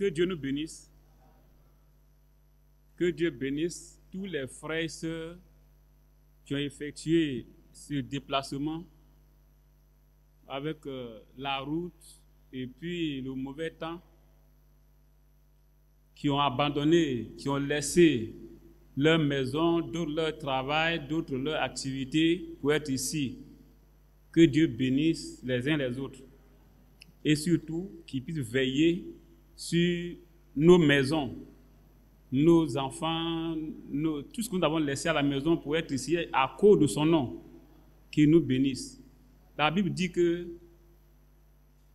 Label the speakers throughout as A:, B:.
A: Que Dieu nous bénisse. Que Dieu bénisse tous les frères et sœurs qui ont effectué ce déplacement avec la route et puis le mauvais temps, qui ont abandonné, qui ont laissé leur maison, d'autres leur travail, d'autres leur activité pour être ici. Que Dieu bénisse les uns les autres. Et surtout, qu'il puisse veiller sur nos maisons, nos enfants, tout ce que nous avons laissé à la maison pour être ici à cause de son nom. Qu'il nous bénisse. La Bible dit que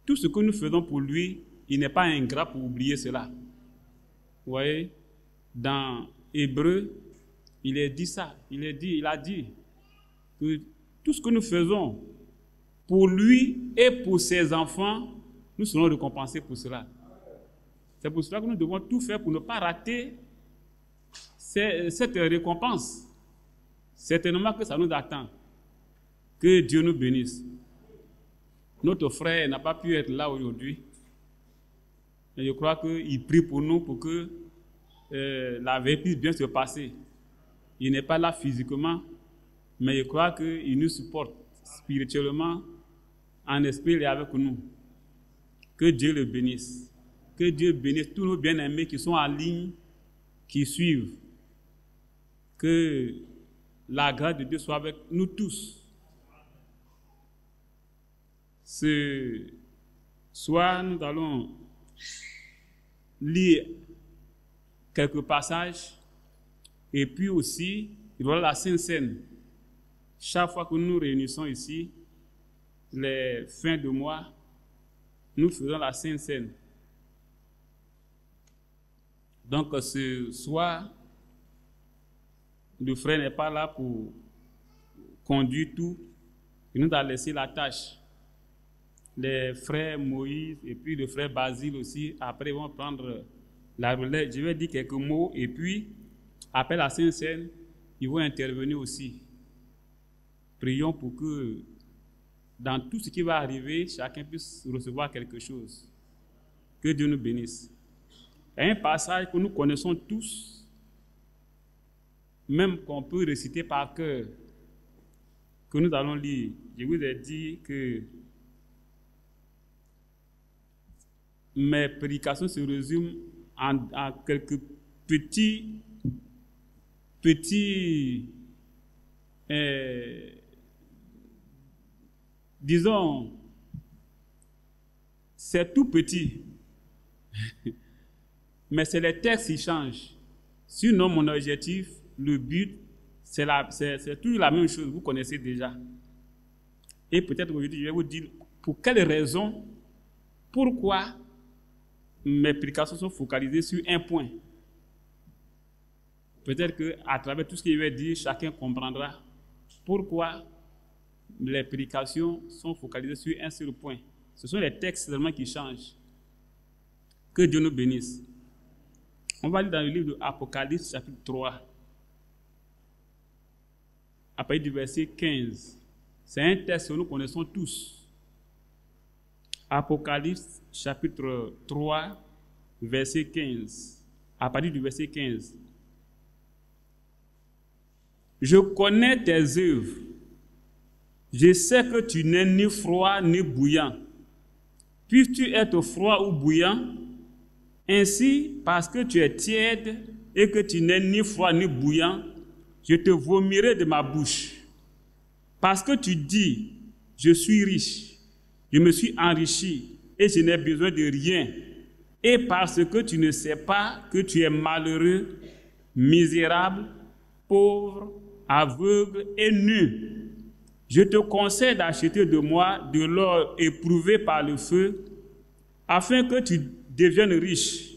A: tout ce que nous faisons pour lui, il n'est pas ingrat pour oublier cela. Vous voyez, dans Hébreu, il a dit ça. Il a dit que tout ce que nous faisons pour lui et pour ses enfants, nous serons récompensés pour cela. C'est pour cela que nous devons tout faire pour ne pas rater cette récompense. Certainement que ça nous attend. Que Dieu nous bénisse. Notre frère n'a pas pu être là aujourd'hui. Et je crois qu'il prie pour nous pour que la veille puisse bien se passer. Il n'est pas là physiquement, mais je crois qu'il nous supporte spirituellement, en esprit et avec nous. Que Dieu le bénisse. Que Dieu bénisse tous nos bien-aimés qui sont en ligne, qui suivent. Que la grâce de Dieu soit avec nous tous. Ce soir, nous allons lire quelques passages et puis aussi, il y aura la Sainte Seine. Chaque fois que nous nous réunissons ici, les fins de mois, nous faisons la Sainte Seine. Donc ce soir, le frère n'est pas là pour conduire tout, il nous a laissé la tâche. Les frères Moïse et puis le frère Basile aussi, après ils vont prendre la relève. Je vais dire quelques mots et puis, après la Sainte Seine, ils vont intervenir aussi. Prions pour que dans tout ce qui va arriver, chacun puisse recevoir quelque chose. Que Dieu nous bénisse. Il y a un passage que nous connaissons tous, même qu'on peut réciter par cœur, que nous allons lire. Je vous ai dit que mes prédications se résument en quelques petits disons, c'est tout petit, mais c'est les textes qui changent. Sinon, mon objectif, le but, c'est toujours la même chose, vous connaissez déjà. Et peut-être aujourd'hui, je vais vous dire pour quelles raisons, pourquoi mes prédications sont focalisées sur un point. Peut-être qu'à travers tout ce que je vais dire, chacun comprendra pourquoi les prédications sont focalisées sur un seul point. Ce sont les textes seulement qui changent. Que Dieu nous bénisse. On va lire dans le livre de Apocalypse, chapitre 3, à partir du verset 15. C'est un texte que nous connaissons tous. Apocalypse, chapitre 3, verset 15. À partir du verset 15. Je connais tes œuvres. Je sais que tu n'es ni froid ni bouillant. Puisses-tu être froid ou bouillant? Ainsi, parce que tu es tiède et que tu n'es ni froid ni bouillant, je te vomirai de ma bouche. Parce que tu dis, je suis riche, je me suis enrichi et je n'ai besoin de rien. Et parce que tu ne sais pas que tu es malheureux, misérable, pauvre, aveugle et nu. Je te conseille d'acheter de moi de l'or éprouvé par le feu, afin que tu deviennes riche,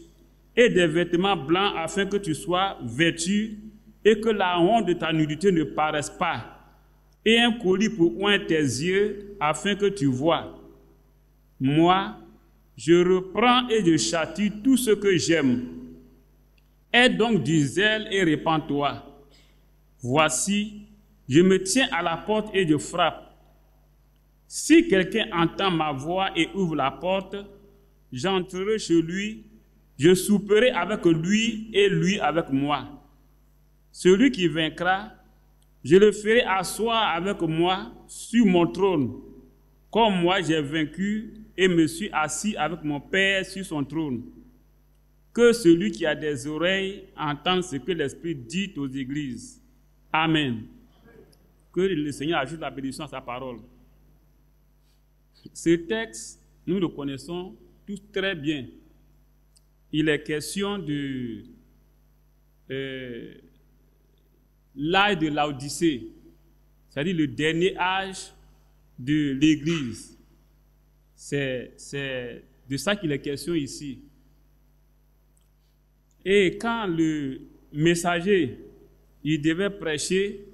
A: et des vêtements blancs afin que tu sois vêtu, et que la honte de ta nudité ne paraisse pas, et un collier pour oindre tes yeux, afin que tu vois. Moi, je reprends et je châtie tout ce que j'aime. Aie donc du zèle et répands-toi. Voici, je me tiens à la porte et je frappe. Si quelqu'un entend ma voix et ouvre la porte, j'entrerai chez lui, Je souperai avec lui et lui avec moi. Celui qui vaincra, je le ferai asseoir avec moi sur mon trône, comme moi j'ai vaincu et me suis assis avec mon Père sur son trône. Que celui qui a des oreilles entende ce que l'Esprit dit aux églises. Amen. Que le Seigneur ajoute la bénédiction à sa parole. Ce texte, nous le connaissons tous très bien. Il est question de l'âge de l'Odyssée, c'est-à-dire le dernier âge de l'Église. C'est de ça qu'il est question ici. Et quand le messager, il devait prêcher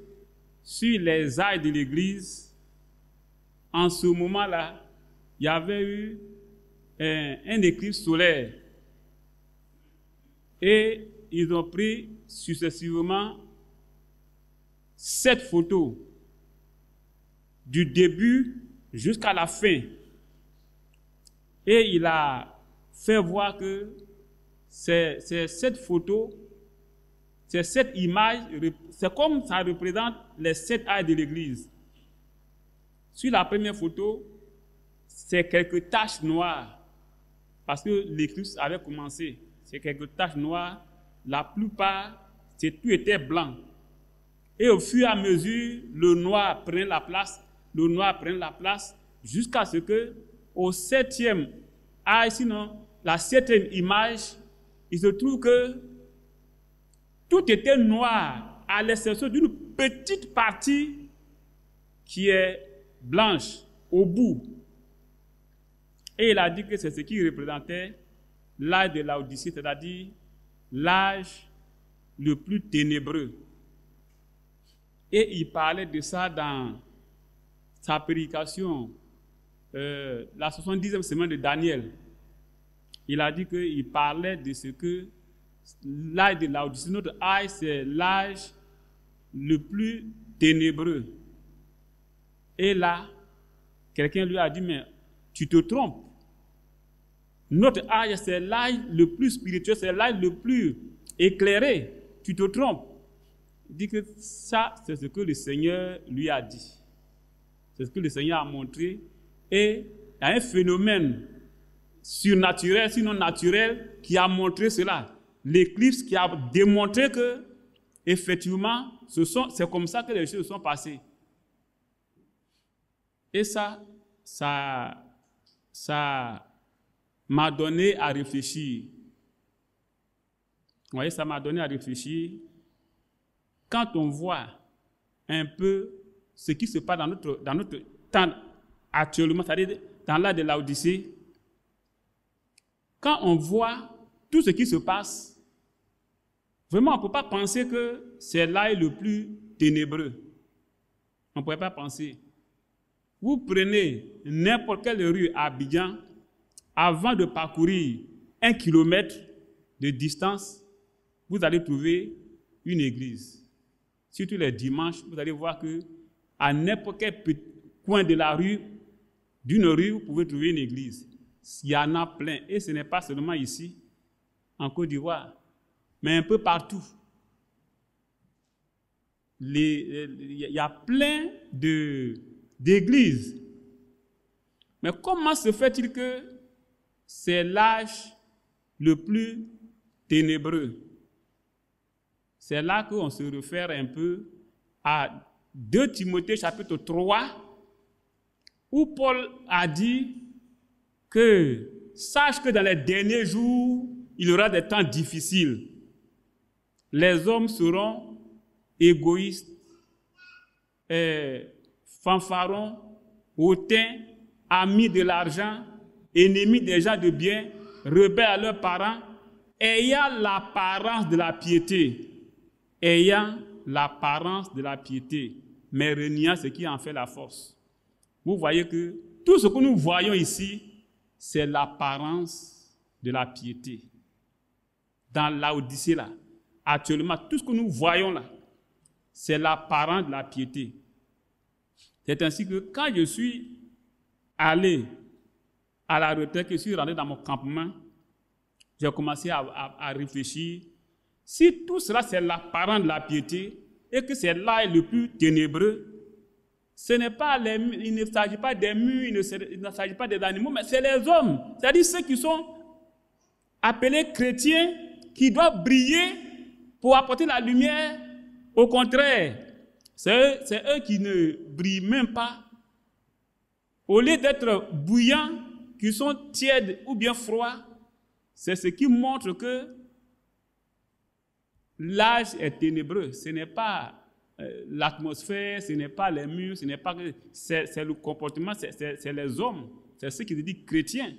A: sur les âges de l'Église, en ce moment-là, il y avait eu un éclipse solaire. Et ils ont pris successivement 7 photos, du début jusqu'à la fin. Et il a fait voir que ces 7 photos, ces 7 images, c'est comme ça représente les 7 âges de l'Église. Sur la première photo, c'est quelques taches noires, parce que l'éclipse avait commencé. C'est quelques taches noires, la plupart, tout était blanc. Et au fur et à mesure, le noir prenait la place, jusqu'à ce que, au 7e âge, sinon, la 7e image, il se trouve que tout était noir, à l'exception d'une petite partie qui est blanche au bout. Et il a dit que c'est ce qui représentait l'âge de l'Odyssée, c'est-à-dire l'âge le plus ténébreux. Et il parlait de ça dans sa prédication, la 70e semaine de Daniel. Il a dit qu'il parlait de ce que l'âge de l'Odyssée, notre âge, c'est l'âge le plus ténébreux. Et là, quelqu'un lui a dit, mais tu te trompes. Notre âge, c'est l'âge le plus spirituel, c'est l'âge le plus éclairé. Tu te trompes. Il dit que ça, c'est ce que le Seigneur lui a dit. C'est ce que le Seigneur a montré. Et il y a un phénomène surnaturel, sinon naturel, qui a montré cela. L'éclipse qui a démontré que, effectivement, c'est comme ça que les choses sont passées. Et ça m'a donné à réfléchir. Vous voyez, ça m'a donné à réfléchir. Quand on voit un peu ce qui se passe dans notre temps actuellement, c'est-à-dire dans l'âge de l'Odyssée, quand on voit tout ce qui se passe, vraiment, on ne peut pas penser que c'est l'âge le plus ténébreux. On ne pourrait pas penser. Vous prenez n'importe quelle rue à Abidjan, avant de parcourir 1 kilomètre de distance, vous allez trouver une église. Surtout les dimanches, vous allez voir que à n'importe quel coin de la rue, d'une rue, vous pouvez trouver une église. Il y en a plein. Et ce n'est pas seulement ici, en Côte d'Ivoire, mais un peu partout. Il y a plein d'églises. Mais comment se fait-il que c'est l'âge le plus ténébreux? C'est là qu'on se réfère un peu à 2 Timothée chapitre 3, où Paul a dit que sache que dans les derniers jours, il y aura des temps difficiles. Les hommes seront égoïstes, fanfarons, hautains, amis de l'argent, ennemis des gens de bien, rebelles à leurs parents, ayant l'apparence de la piété. Ayant l'apparence de la piété, mais reniant ce qui en fait la force. Vous voyez que tout ce que nous voyons ici, c'est l'apparence de la piété. Dans l'Odyssée, là, actuellement, tout ce que nous voyons là, c'est l'apparence de la piété. C'est ainsi que quand je suis allé à la retraite, que je suis rentré dans mon campement, j'ai commencé à réfléchir. Si tout cela, c'est l'apparent de la piété, et que c'est là le plus ténébreux, il ne s'agit pas des murs, il ne s'agit pas des animaux, mais c'est les hommes. C'est-à-dire ceux qui sont appelés chrétiens, qui doivent briller pour apporter la lumière. Au contraire, c'est eux qui ne brillent même pas. Au lieu d'être bouillants, qui sont tièdes ou bien froids, c'est ce qui montre que l'âge est ténébreux. Ce n'est pas l'atmosphère, ce n'est pas les murs, ce n'est pas... C'est le comportement, c'est les hommes. C'est ceux qui se disent chrétiens.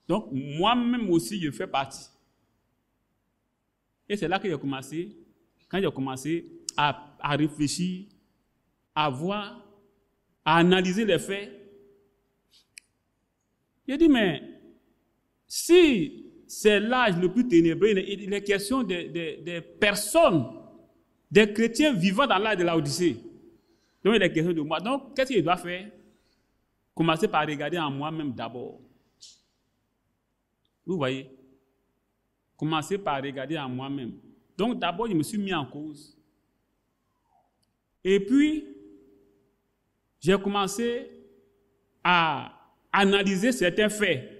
A: Donc, moi-même aussi, je fais partie. Et c'est là que j'ai commencé, quand j'ai commencé à réfléchir, à voir, à analyser les faits. J'ai dit, mais si c'est l'âge le plus ténébreux, il est question des personnes, des chrétiens vivant dans l'âge de l'Odyssée. Donc il est question de moi. Donc qu'est-ce que je dois faire? Commencer par regarder en moi-même d'abord. Vous voyez? Commencer par regarder en moi-même. Donc d'abord, je me suis mis en cause. Et puis, j'ai commencé à analyser certains faits.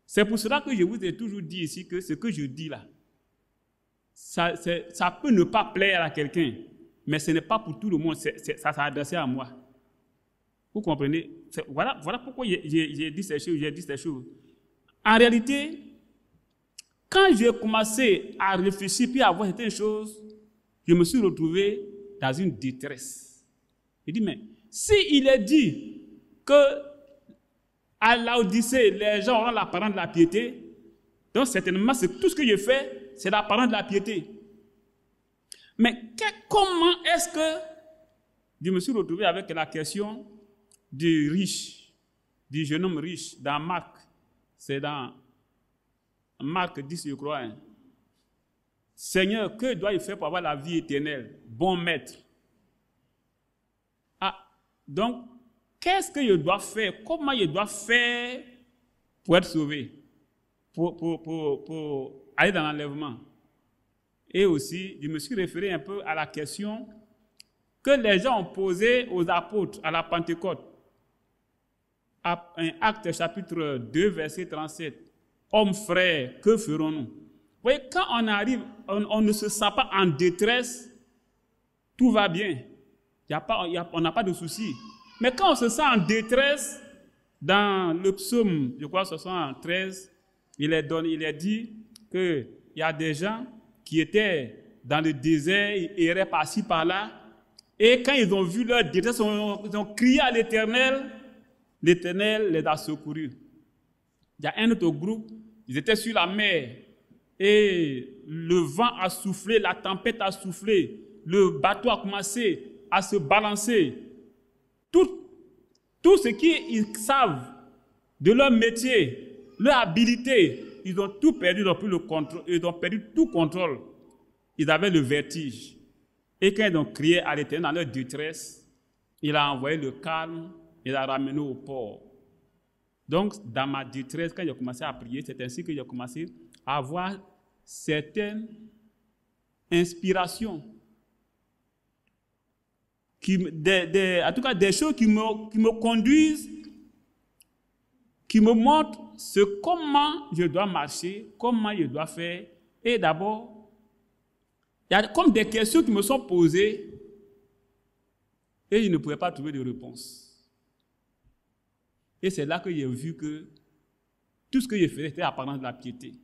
A: C'est pour cela que je vous ai toujours dit ici que ce que je dis là, ça peut ne pas plaire à quelqu'un, mais ce n'est pas pour tout le monde, ça s'est adressé à moi. Vous comprenez? Voilà pourquoi j'ai dit ces choses. En réalité, quand j'ai commencé à réfléchir puis à voir certaines choses, je me suis retrouvé dans une détresse. Je dis, mais s'il est dit que à l'Odyssée, les gens auront l'apparence de la piété, donc certainement, tout ce que je fais, c'est l'apparence de la piété. Mais comment est-ce que je me suis retrouvé avec la question du riche, du jeune homme riche, dans Marc, c'est dans Marc 10, je crois. Hein. Seigneur, que dois-je faire pour avoir la vie éternelle? Bon maître. Ah, donc, qu'est-ce que je dois faire? Comment je dois faire pour être sauvé? Pour aller dans l'enlèvement? Et aussi, je me suis référé un peu à la question que les gens ont posée aux apôtres à la Pentecôte. Actes chapitre 2, verset 37. Hommes frères, que ferons-nous? Vous voyez, quand on arrive, on ne se sent pas en détresse, tout va bien. On n'a pas de soucis. Mais quand on se sent en détresse, dans le psaume, je crois 73, il est dit qu'il y a des gens qui étaient dans le désert, ils erraient par-ci, par-là, et quand ils ont vu leur détresse, ils ont crié à l'Éternel, l'Éternel les a secourus. Il y a un autre groupe, ils étaient sur la mer, et le vent a soufflé, la tempête a soufflé, le bateau a commencé à se balancer. Tout ce qu'ils savent de leur métier, leur habilité, ils ont tout perdu, ils ont perdu tout contrôle. Ils avaient le vertige. Et quand ils ont crié à l'Éternel dans leur détresse, il a envoyé le calme, il a ramené au port. Donc, dans ma détresse, quand j'ai commencé à prier, c'est ainsi que j'ai commencé à avoir certaines inspirations. En tout cas, des choses qui me conduisent, qui me montrent comment je dois marcher, comment je dois faire. Et d'abord, il y a comme des questions qui me sont posées et je ne pouvais pas trouver de réponse. Et c'est là que j'ai vu que tout ce que je faisais était apparence de la piété.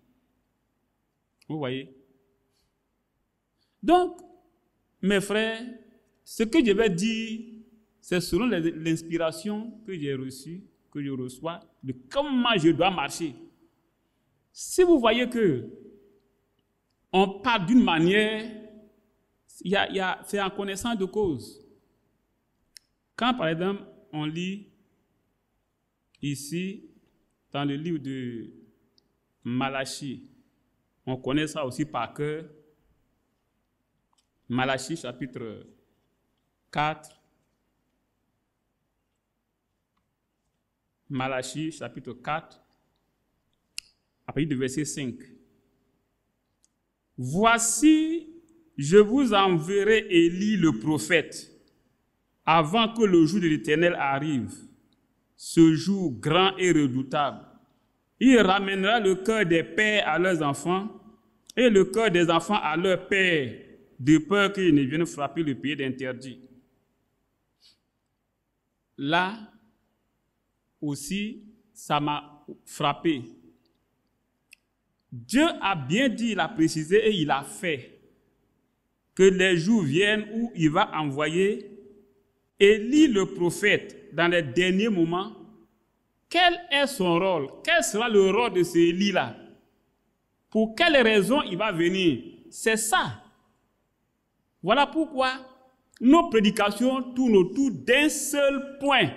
A: Vous voyez? Donc, mes frères, ce que je vais dire, c'est selon l'inspiration que j'ai reçue, que je reçois, de comment je dois marcher. Si vous voyez que on parle d'une manière, c'est en connaissance de cause. Quand, par exemple, on lit ici, dans le livre de Malachie, on connaît ça aussi par cœur. Malachie, chapitre 4. Malachie, chapitre 4. à partir du verset 5. Voici, je vous enverrai Élie le prophète, avant que le jour de l'Éternel arrive, ce jour grand et redoutable. Il ramènera le cœur des pères à leurs enfants et le cœur des enfants à leurs pères, de peur qu'ils ne viennent frapper le pays d'interdit. Là aussi, ça m'a frappé. Dieu a bien dit, il a précisé et il a fait que les jours viennent où il va envoyer Élie le prophète dans les derniers moments. Quel est son rôle? Quel sera le rôle de ce Élie-là? Pour quelles raisons il va venir? C'est ça. Voilà pourquoi nos prédications tournent autour d'un seul point.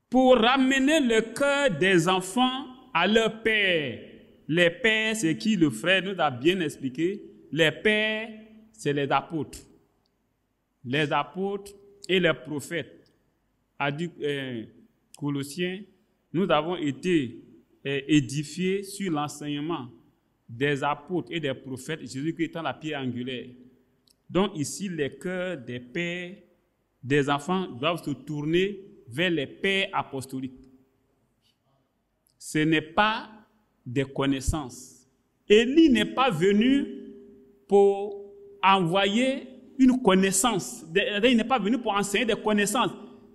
A: Pour ramener le cœur des enfants à leur père. Les pères, c'est qui le frère nous a bien expliqué. Les pères, c'est les apôtres. Les apôtres et les prophètes. A dit Colossiens, nous avons été édifiés sur l'enseignement des apôtres et des prophètes, Jésus-Christ étant la pierre angulaire. Donc ici, les cœurs des pères, des enfants doivent se tourner vers les pères apostoliques. Ce n'est pas des connaissances. Élie n'est pas venu pour envoyer une connaissance. Il n'est pas venu pour enseigner des connaissances.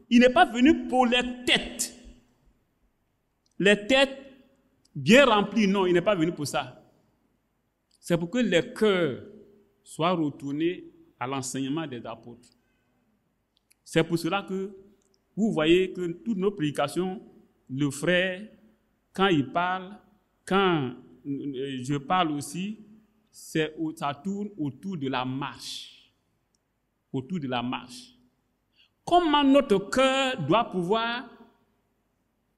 A: Il n'est pas venu pour les têtes. Les têtes bien remplies, non, il n'est pas venu pour ça. C'est pour que les cœurs soient retournés à l'enseignement des apôtres. C'est pour cela que vous voyez que toutes nos prédications, le frère, quand il parle, quand je parle aussi, ça tourne autour de la marche. Autour de la marche. Comment notre cœur doit pouvoir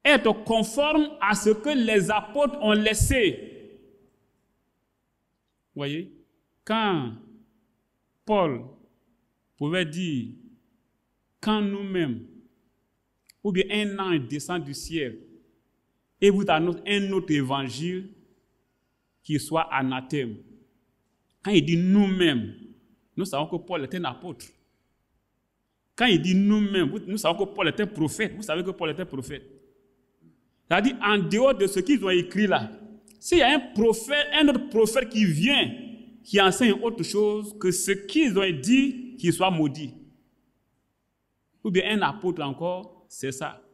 A: être conforme à ce que les apôtres ont laissé. Vous voyez, quand Paul pouvait dire, quand nous-mêmes, ou bien un ange descend du ciel et vous annonce un autre évangile qui soit anathème. Quand il dit nous-mêmes, nous savons que Paul était un apôtre. Quand il dit nous-mêmes, nous savons que Paul était prophète. Vous savez que Paul était prophète. C'est-à-dire, en dehors de ce qu'ils ont écrit là, s'il y a un autre prophète qui vient, qui enseigne autre chose que ce qu'ils ont dit, qu'il soit maudit. Ou bien un apôtre encore, c'est ça.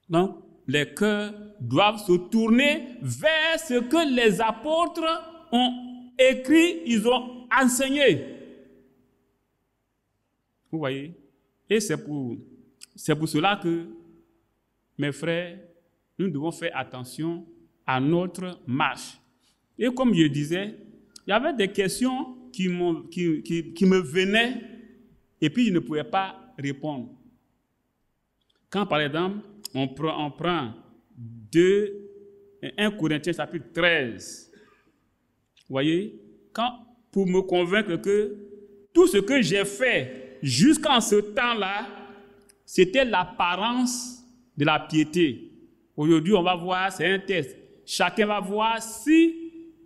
A: Donc, les cœurs doivent se tourner vers ce que les apôtres ont écrit, ils ont enseigné. Vous voyez? Et c'est pour cela que, mes frères, nous devons faire attention à notre marche. Et comme je disais, il y avait des questions qui me venaient et puis je ne pouvais pas répondre. Quand, par exemple, on prend 1 Corinthiens chapitre 13, vous voyez, pour me convaincre que tout ce que j'ai fait jusqu'en ce temps-là, c'était l'apparence de la piété. Aujourd'hui, on va voir, c'est un test. Chacun va voir si,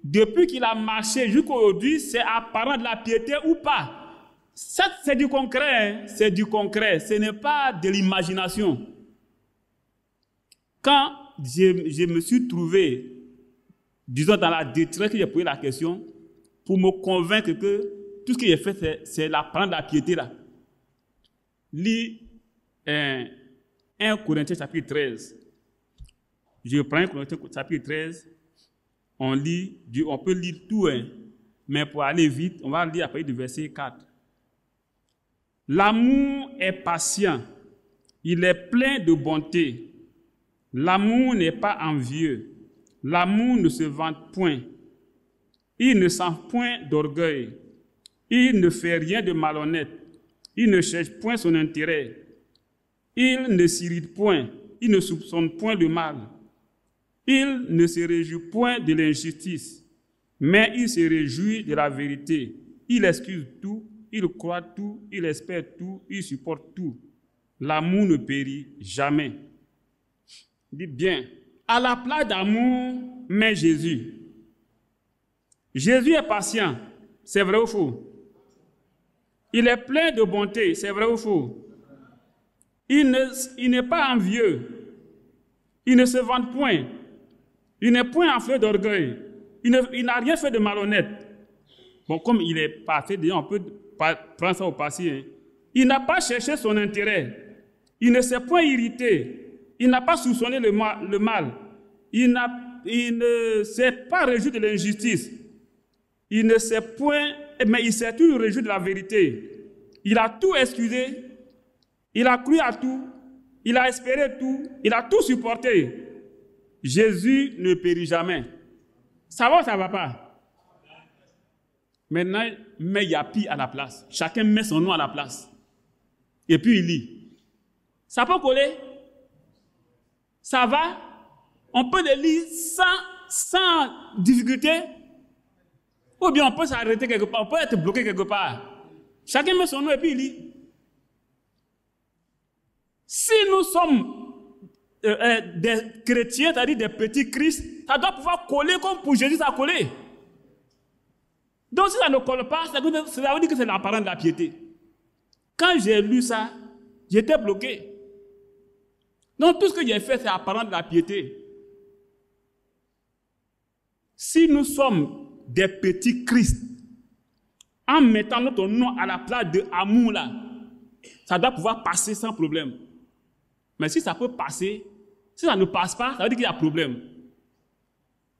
A: depuis qu'il a marché jusqu'à aujourd'hui, c'est apparent de la piété ou pas. Ça, c'est du concret, hein? C'est du concret. Ce n'est pas de l'imagination. Quand je me suis trouvé, disons, dans la détresse, que j'ai posé la question, pour me convaincre que tout ce que j'ai fait, c'est l'apparent de la piété là. Lis 1 Corinthiens chapitre 13. Je prends 1 Corinthiens chapitre 13. On peut lire tout, hein, mais pour aller vite, on va lire à partir du verset 4. L'amour est patient, il est plein de bonté. L'amour n'est pas envieux. L'amour ne se vante point. Il ne sent point d'orgueil. Il ne fait rien de malhonnête. Il ne cherche point son intérêt. Il ne s'irrite point. Il ne soupçonne point le mal. Il ne se réjouit point de l'injustice, mais il se réjouit de la vérité. Il excuse tout, il croit tout, il espère tout, il supporte tout. L'amour ne périt jamais. Dites bien. À la place d'amour, met Jésus. Jésus est patient. C'est vrai ou faux? Il est plein de bonté. C'est vrai ou faux? Il n'est pas envieux. Il ne se vante point. Il n'est point en fleur d'orgueil. Il n'a rien fait de malhonnête. Bon, comme il est parfait, on peut prendre ça au passé. Hein. Il n'a pas cherché son intérêt. Il ne s'est point irrité. Il n'a pas soupçonné le mal. Il ne s'est pas réjoui de l'injustice. Il ne s'est point, mais il s'est toujours réjoui de la vérité. Il a tout excusé. Il a cru à tout. Il a espéré tout. Il a tout supporté. Jésus ne périt jamais. Ça va ou ça ne va pas? Maintenant, met Yapi à la place. Chacun met son nom à la place. Et puis il lit. Ça peut coller? Ça va? On peut le lire sans difficulté? Ou bien on peut s'arrêter quelque part, on peut être bloqué quelque part. Chacun met son nom et puis il lit. Si nous sommes des chrétiens, c'est-à-dire des petits Christ, ça doit pouvoir coller comme pour Jésus ça a collé. Donc si ça ne colle pas, ça veut dire que c'est l'apparence de la piété. Quand j'ai lu ça, j'étais bloqué. Donc tout ce que j'ai fait, c'est apparent de la piété. Si nous sommes des petits Christ, en mettant notre nom à la place de amour là, ça doit pouvoir passer sans problème. Mais si ça peut passer, si ça ne passe pas, ça veut dire qu'il y a problème.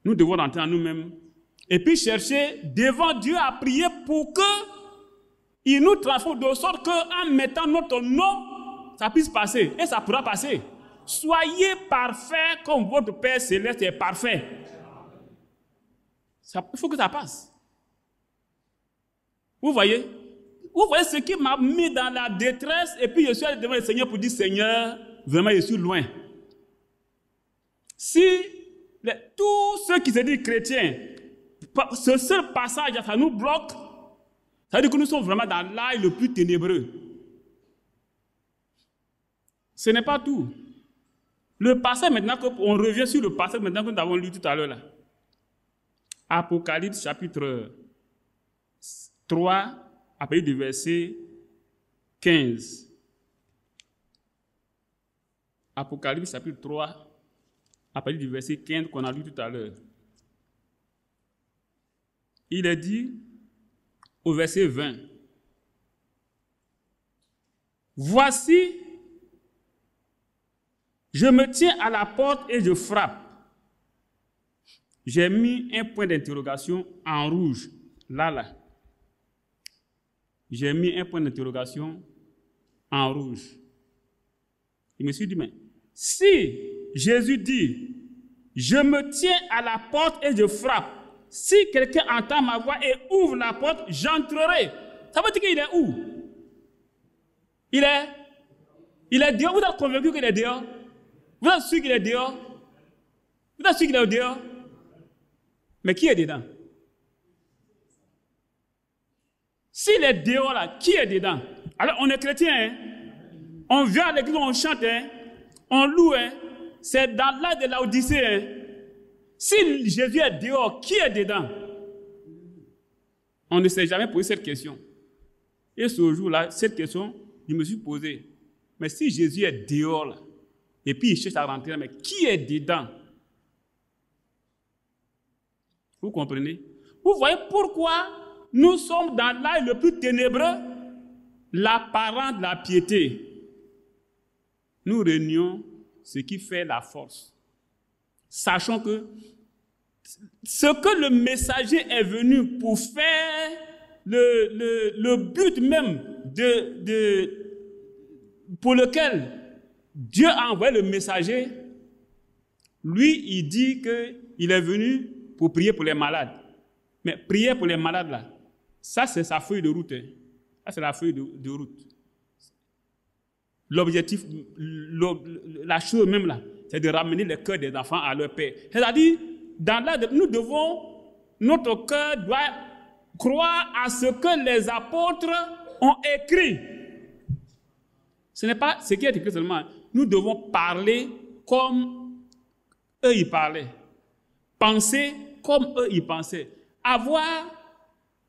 A: Nous devons rentrer en nous-mêmes et puis chercher devant Dieu à prier pour qu'il nous transforme de sorte qu'en mettant notre nom, ça puisse passer. Et ça pourra passer. Soyez parfaits comme votre Père Céleste est parfait. Il faut que ça passe. Vous voyez? Vous voyez ce qui m'a mis dans la détresse et puis je suis allé devant le Seigneur pour dire, Seigneur, vraiment je suis loin. Si tous ceux qui se disent chrétiens, ce seul passage, ça nous bloque, ça veut dire que nous sommes vraiment dans l'ail le plus ténébreux. Ce n'est pas tout. Le passage maintenant, on revient sur le passage maintenant que nous avons lu tout à l'heure là. Apocalypse chapitre 3, à partir du verset 15. Apocalypse chapitre 3, à partir du verset 15 qu'on a lu tout à l'heure. Il est dit au verset 20. Voici, je me tiens à la porte et je frappe. J'ai mis un point d'interrogation en rouge, là. J'ai mis un point d'interrogation en rouge. Il me suis dit, mais si Jésus dit, je me tiens à la porte et je frappe, si quelqu'un entend ma voix et ouvre la porte, j'entrerai. Ça veut dire qu'il est où? Il est dehors. Vous êtes convaincu qu'il est dehors? Vous êtes sûr qu'il est dehors? Vous êtes sûr qu'il est dehors? Mais qui est dedans? S'il est dehors là, qui est dedans? Alors on est chrétien, hein? On vient à l'église, on chante, hein? On loue, hein? C'est dans l'âge de l'Odyssée, hein? Si Jésus est dehors, qui est dedans? On ne s'est jamais posé cette question. Et ce jour-là, cette question, je me suis posée. Mais si Jésus est dehors là, et puis il cherche à rentrer, mais qui est dedans? Vous comprenez? Vous voyez pourquoi nous sommes dans l'âge le plus ténébreux? L'apparence de la piété. Nous réunions ce qui fait la force. Sachant que ce que le messager est venu pour faire, le but même pour lequel Dieu a envoyé le messager, lui, il dit qu'il est venu pour prier pour les malades. Mais prier pour les malades, là, ça, c'est sa feuille de route. Hein. Ça, c'est la feuille de route. L'objectif, la chose même, là, c'est de ramener le cœur des enfants à leur père. C'est-à-dire, nous devons, notre cœur doit croire à ce que les apôtres ont écrit. Ce n'est pas ce qui est écrit seulement. Nous devons parler comme eux ils parlaient. Penser comme eux ils pensaient. Avoir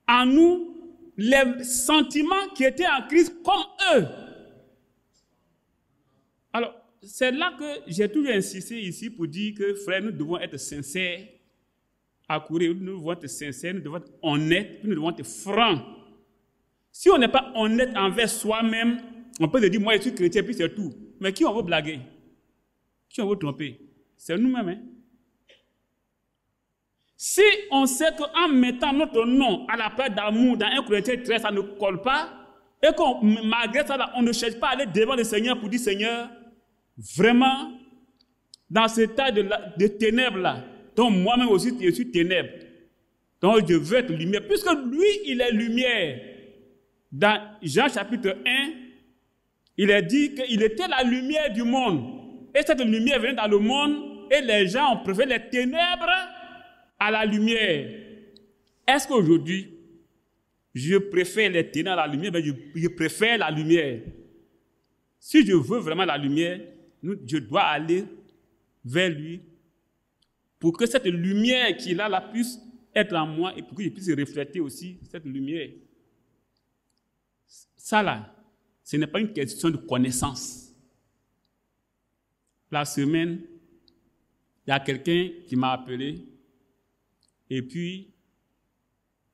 A: en nous les sentiments qui étaient en Christ comme eux. Alors, c'est là que j'ai toujours insisté ici pour dire que, frère, nous devons être sincères à courir. Nous devons être sincères, nous devons être honnêtes, nous devons être francs. Si on n'est pas honnête envers soi-même, on peut se dire, moi je suis chrétien, puis c'est tout. Mais qui on veut blaguer? Qui on veut tromper? C'est nous-mêmes. Hein? Si on sait qu'en mettant notre nom à la place d'amour dans 1 Corinthiens 13, ça ne colle pas, et qu'on, malgré ça, on ne cherche pas à aller devant le Seigneur pour dire, Seigneur, vraiment, dans ce tas de ténèbres-là, donc moi-même aussi, je suis ténèbres. Donc je veux être lumière. Puisque lui, il est lumière. Dans Jean chapitre 1, il est dit qu'il était la lumière du monde. Et cette lumière venait dans le monde, et les gens ont préféré les ténèbres à la lumière. Est-ce qu'aujourd'hui, je préfère les ténèbres à la lumière? Je préfère la lumière. Si je veux vraiment la lumière, je dois aller vers lui pour que cette lumière qu'il a là puisse être en moi et pour que je puisse refléter aussi cette lumière. Ça là, ce n'est pas une question de connaissance. La semaine, il y a quelqu'un qui m'a appelé et puis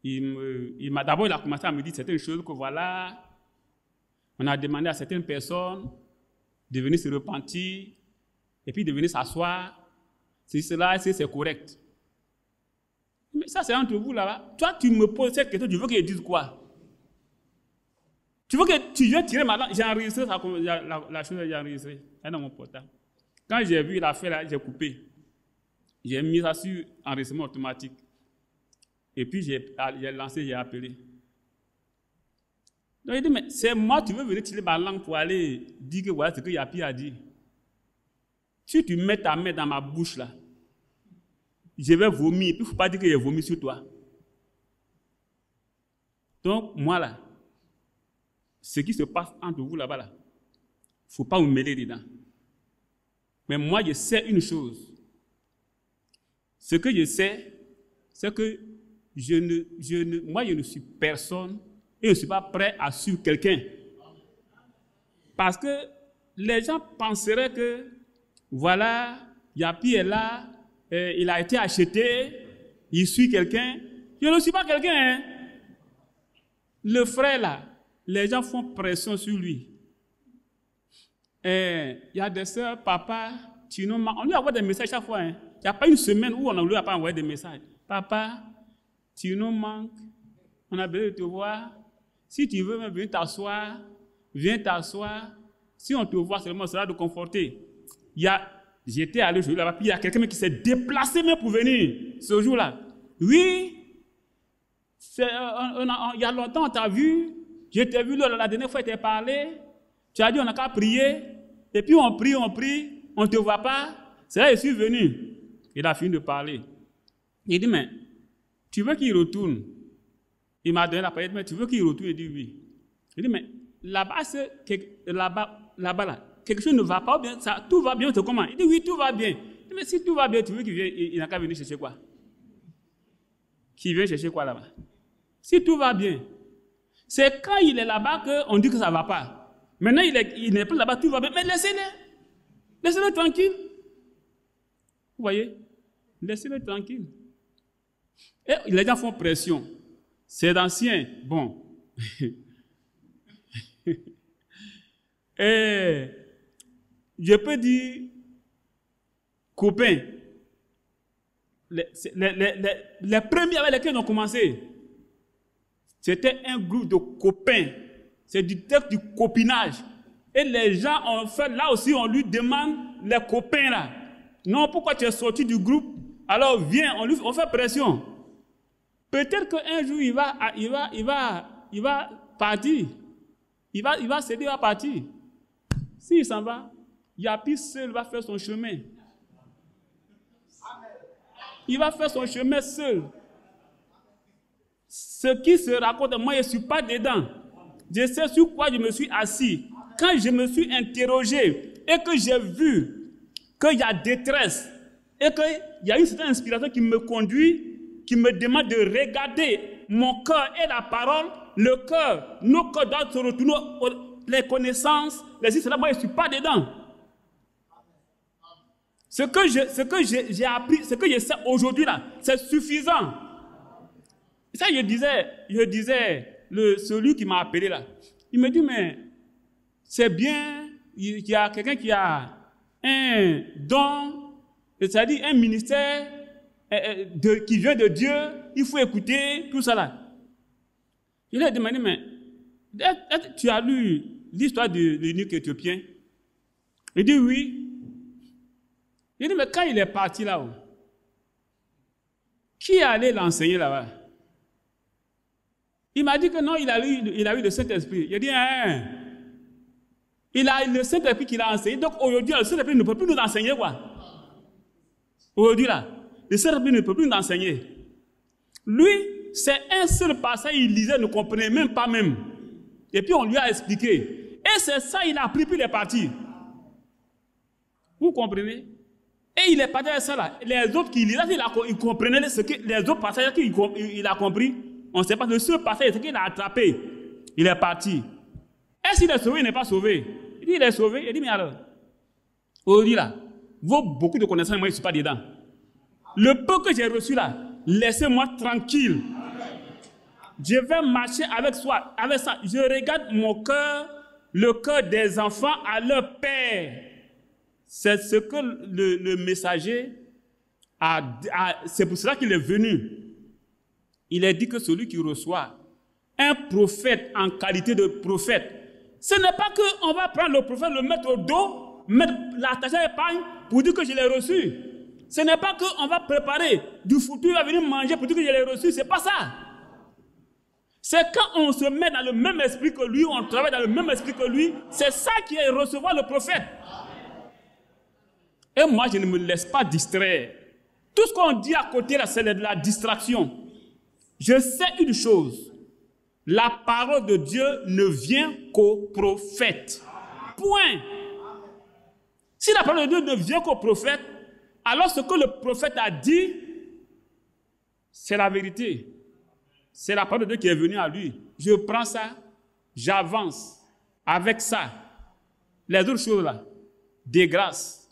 A: d'abord il a commencé à me dire certaines choses que voilà, on a demandé à certaines personnes de venir se repentir et puis de venir s'asseoir. Si cela, c'est correct. Mais ça, c'est entre vous là-bas. Toi, tu me poses cette question, tu veux que je dise quoi? Tu veux que tu viennes tirer ma langue? J'ai enregistré la chose, j'ai enregistré. Elle est dans mon portable. Quand j'ai vu la fait là, j'ai coupé. J'ai mis ça sur enregistrement automatique. Et puis j'ai lancé, j'ai appelé. Donc il dit, mais c'est moi, tu veux venir tirer ma langue pour aller dire que voilà ce qu'il y a pire à dire. Si tu mets ta main dans ma bouche là, je vais vomir, puis il ne faut pas dire que j'ai vomi sur toi. Donc moi là, ce qui se passe entre vous là-bas là, il ne faut pas vous mêler dedans. Mais moi je sais une chose. Ce que je sais, c'est que moi je ne suis personne et je ne suis pas prêt à suivre quelqu'un. Parce que les gens penseraient que voilà, Yapi est là, il a été acheté, il suit quelqu'un. Je ne suis pas quelqu'un. Hein? Le frère là, les gens font pression sur lui. Il y a des sœurs, papa, on lui envoie des messages chaque fois. Hein? Il n'y a pas une semaine où on ne lui a pas envoyé des messages. Papa, tu nous manques, on a besoin de te voir. Si tu veux venir t'asseoir, viens t'asseoir. Si on te voit seulement, ça va te conforter. J'étais allé aujourd'hui là-bas, puis il y a quelqu'un qui s'est déplacé même pour venir ce jour-là. Oui, il y a longtemps on t'a vu, je t'ai vu la dernière fois, tu t'es parlé, tu as dit on n'a qu'à prier, et puis on prie, on ne te voit pas. C'est là que je suis venu. Il a fini de parler. Il dit, mais tu veux qu'il retourne? Il m'a donné la parole, mais tu veux qu'il retourne? Il dit oui. Il dit, mais là-bas, là, quelque chose ne va pas bien, tout va bien, c'est comment? Il dit oui, tout va bien. Il dit, mais si tout va bien, tu veux qu'il vienne, il n'a qu'à venir chercher quoi? Qu'il vient chercher quoi là-bas? Si tout va bien. C'est quand il est là-bas qu'on dit que ça ne va pas. Maintenant, il n'est plus là-bas, tout va bien. Mais laissez-le. Laissez-le tranquille. Vous voyez? Laissez-le tranquille. Et les gens font pression. C'est ancien. Bon. Et je peux dire, copains, les premiers avec lesquels on a commencé, c'était un groupe de copains. C'est du copinage. Et les gens ont fait, là aussi, on lui demande les copains là. Non, pourquoi tu es sorti du groupe? Alors viens, on fait pression. Peut-être qu'un jour, il va partir. Il va céder à partir. S'il s'en va, Yapi seul va faire son chemin. Il va faire son chemin seul. Ce qui se raconte, moi, je ne suis pas dedans. Je sais sur quoi je me suis assis. Quand je me suis interrogé et que j'ai vu qu'il y a détresse, et qu'il y a une certaine inspiration qui me conduit, qui me demande de regarder mon cœur et la parole, le cœur, nos cœurs doivent se retourner, les connaissances, les histoires, moi je ne suis pas dedans. Ce que j'ai appris, ce que je sais aujourd'hui là, c'est suffisant. Et ça, je disais, celui qui m'a appelé là, il me dit, mais c'est bien, il y a quelqu'un qui a un don, c'est-à-dire un ministère qui vient de Dieu, il faut écouter tout ça là. Il a demandé, mais tu as lu l'histoire de l'eunuque éthiopien? Il dit oui. Il dit, mais quand il est parti là-haut, qui est allé l'enseigner là-bas? Il m'a dit que non, il a eu le Saint-Esprit. Il a dit, hein, il a le Saint-Esprit qui l'a enseigné. Donc aujourd'hui, le Saint-Esprit ne peut plus nous enseigner quoi? Aujourd'hui là, le Saint-Esprit ne peut plus nous enseigner. Lui, c'est un seul passage, il lisait, ne comprenait même pas même. Et puis on lui a expliqué. Et c'est ça, il a appris, puis il est parti. Vous comprenez? Et il est parti avec ça là. Les autres qui lisaient, ils comprenaient ce que les autres passages qu'il a compris. On ne sait pas, le seul passage, c'est qu'il a attrapé. Il est parti. Est-ce qu'il est sauvé, il n'est pas sauvé? Il dit, il est sauvé. Il dit, mais alors, aujourd'hui là, vaut beaucoup de connaissances, moi je ne suis pas dedans. Le peu que j'ai reçu là, laissez-moi tranquille. Je vais marcher avec ça. Je regarde mon cœur, le cœur des enfants à leur père. C'est ce que le messager c'est pour cela qu'il est venu. Il a dit que celui qui reçoit un prophète en qualité de prophète, ce n'est pas qu'on va prendre le prophète, le mettre au dos, l'attacher à l'épargne pour dire que je l'ai reçu. Ce n'est pas qu'on va préparer du futur, il va venir manger pour dire que je l'ai reçu. Ce n'est pas ça. C'est quand on se met dans le même esprit que lui, on travaille dans le même esprit que lui, c'est ça qui est recevoir le prophète. Et moi, je ne me laisse pas distraire. Tout ce qu'on dit à côté, là, c'est de la distraction. Je sais une chose. La parole de Dieu ne vient qu'au prophète. Point. Si la parole de Dieu ne vient qu'au prophète, alors ce que le prophète a dit, c'est la vérité. C'est la parole de Dieu qui est venue à lui. Je prends ça, j'avance avec ça. Les autres choses là, des grâces,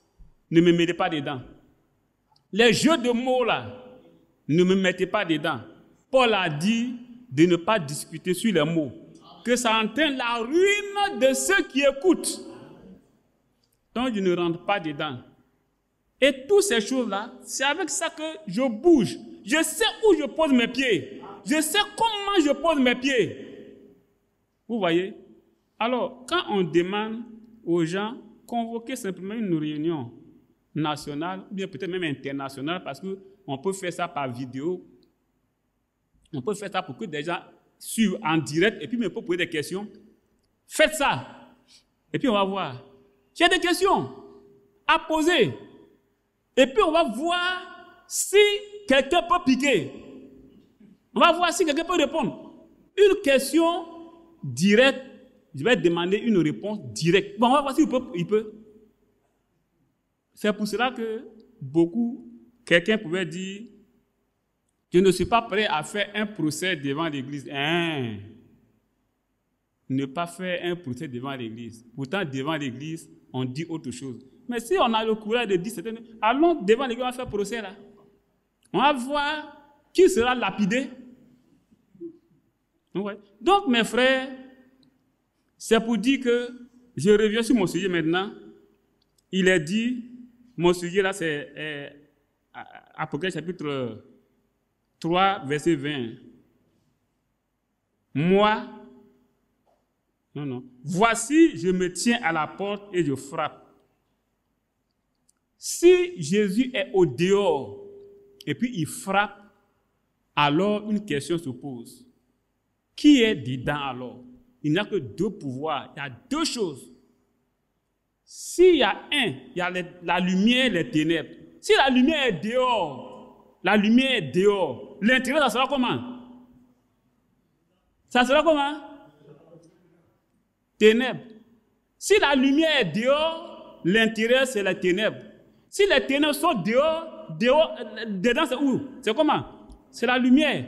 A: ne me mettez pas dedans. Les jeux de mots là, ne me mettez pas dedans. Paul a dit de ne pas discuter sur les mots, que ça entraîne la ruine de ceux qui écoutent. Donc je ne rentre pas dedans. Et toutes ces choses-là, c'est avec ça que je bouge. Je sais où je pose mes pieds. Je sais comment je pose mes pieds. Vous voyez? Alors, quand on demande aux gens, convoquer simplement une réunion nationale, ou bien peut-être même internationale, parce qu'on peut faire ça par vidéo. On peut faire ça pour que des gens suivent en direct, et puis on peut poser des questions. Faites ça. Et puis on va voir. J'ai des questions à poser. Et puis on va voir si quelqu'un peut piquer. On va voir si quelqu'un peut répondre. Une question directe, je vais demander une réponse directe. Bon, on va voir s'il peut. C'est pour cela que quelqu'un pouvait dire, je ne suis pas prêt à faire un procès devant l'Église. Ne pas faire un procès devant l'Église. Pourtant, devant l'Église, on dit autre chose. Mais si on a le courage de dire certaines, allons devant l'Église, on va faire procès là. On va voir qui sera lapidé. Ouais. Donc, mes frères, c'est pour dire que je reviens sur mon sujet maintenant. Il est dit, mon sujet là, c'est Apocalypse chapitre 3, verset 20. Moi, voici, je me tiens à la porte et je frappe. Si Jésus est au dehors et puis il frappe, alors une question se pose. Qui est dedans alors? Il n'y a que deux pouvoirs, il y a deux choses. S'il y a il y a la lumière et les ténèbres. Si la lumière est dehors, l'intérieur, ça sera comment? Ça sera comment? Ténèbres. Si la lumière est dehors, l'intérieur, c'est la ténèbre. Si les ténèbres sont dedans c'est où? C'est comment? C'est la lumière.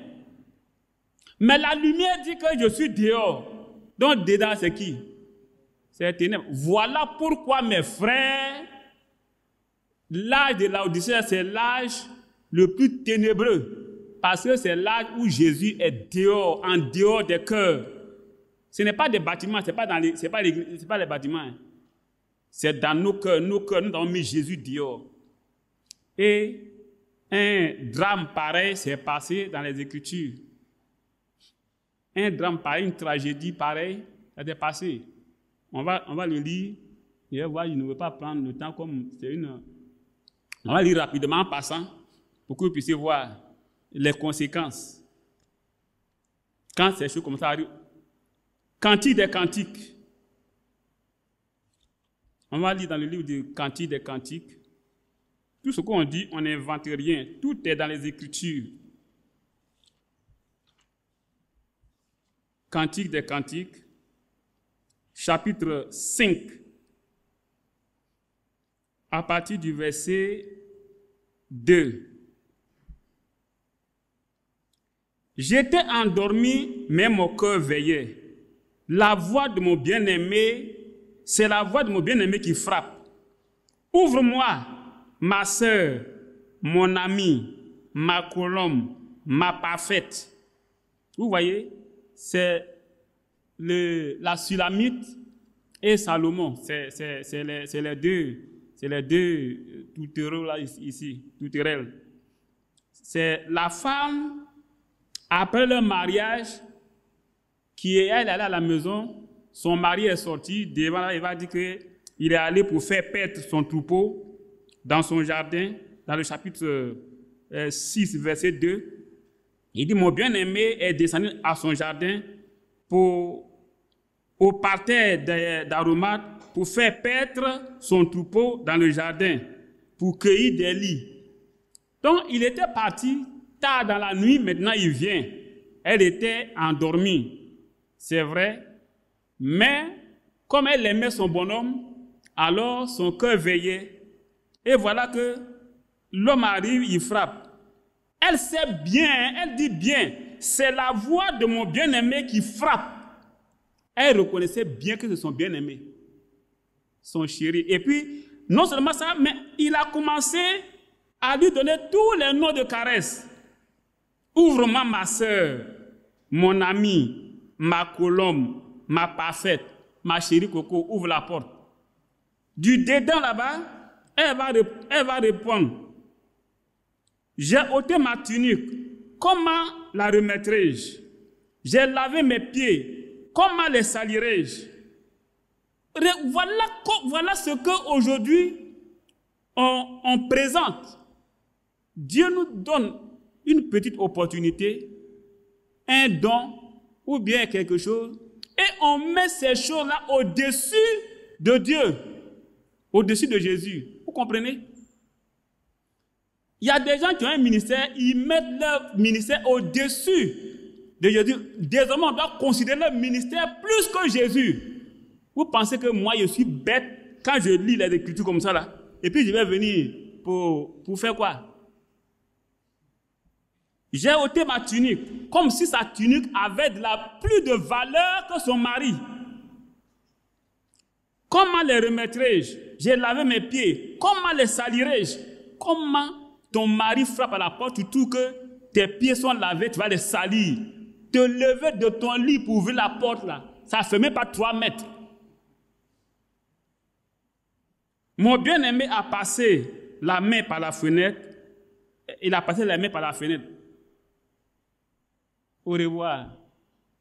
A: Mais la lumière dit que je suis dehors. Donc dedans c'est qui? C'est les ténèbres. Voilà pourquoi mes frères, l'âge de Laodicée, c'est l'âge le plus ténébreux. Parce que c'est l'âge où Jésus est dehors, en dehors des cœurs. Ce n'est pas des bâtiments, ce n'est pas les bâtiments. Hein. C'est dans nos cœurs, nous avons mis Jésus dehors. Et un drame pareil s'est passé dans les Écritures. Un drame pareil, une tragédie pareille, ça s'est passé. On va le lire. Et voir, je ne veux pas prendre le temps comme c'est une... On va lire rapidement en passant pour que vous puissiez voir les conséquences. Quand ces choses comme ça arrivent. Cantique des Cantiques. On va lire dans le livre de Cantique des Cantiques. Tout ce qu'on dit, on n'invente rien. Tout est dans les Écritures. Cantique des Cantiques, chapitre 5, à partir du verset 2. J'étais endormi, mais mon cœur veillait. La voix de mon bien-aimé, c'est la voix de mon bien-aimé qui frappe. Ouvre-moi, ma sœur, mon amie, ma colombe, ma parfaite. Vous voyez, c'est la Sulamite et Salomon. C'est les deux tourterelles là ici, tourterelles. C'est la femme, après leur mariage, qui est allée à la maison, son mari est sorti, devant elle va dire qu'il est allé pour faire paître son troupeau dans son jardin, dans le chapitre 6, verset 2. Il dit, mon bien-aimé est descendu à son jardin au parterre d'aromates pour faire paître son troupeau dans le jardin, pour cueillir des lits. Donc, il était parti tard dans la nuit, maintenant il vient. Elle était endormie. C'est vrai, mais comme elle aimait son bonhomme, alors son cœur veillait. Et voilà que l'homme arrive, il frappe. Elle sait bien, elle dit bien, c'est la voix de mon bien-aimé qui frappe. Elle reconnaissait bien que c'est son bien-aimé, son chéri. Et puis, non seulement ça, mais il a commencé à lui donner tous les noms de caresses. Ouvre-moi ma sœur, mon amie, ma colombe, ma parfaite, ma chérie Coco, ouvre la porte. Du dedans là-bas, elle va répondre. J'ai ôté ma tunique, comment la remettrai-je? J'ai lavé mes pieds, comment les salirai-je? Voilà ce qu'aujourd'hui on présente. Dieu nous donne une petite opportunité, un don, ou bien quelque chose, et on met ces choses-là au-dessus de Dieu, au-dessus de Jésus. Vous comprenez? Il y a des gens qui ont un ministère, ils mettent leur ministère au-dessus de Jésus. Désormais, on doit considérer leur ministère plus que Jésus. Vous pensez que moi, je suis bête quand je lis les Écritures comme ça, là, et puis je vais venir pour faire quoi? J'ai ôté ma tunique, comme si sa tunique avait plus de valeur que son mari. Comment les remettrai-je? J'ai lavé mes pieds. Comment les salirai-je? Comment ton mari frappe à la porte, tu trouves que tes pieds sont lavés, tu vas les salir. Te lever de ton lit pour ouvrir la porte, là, ça ne fait même pas 3 mètres. Mon bien-aimé a passé la main par la fenêtre. Il a passé la main par la fenêtre. Au revoir.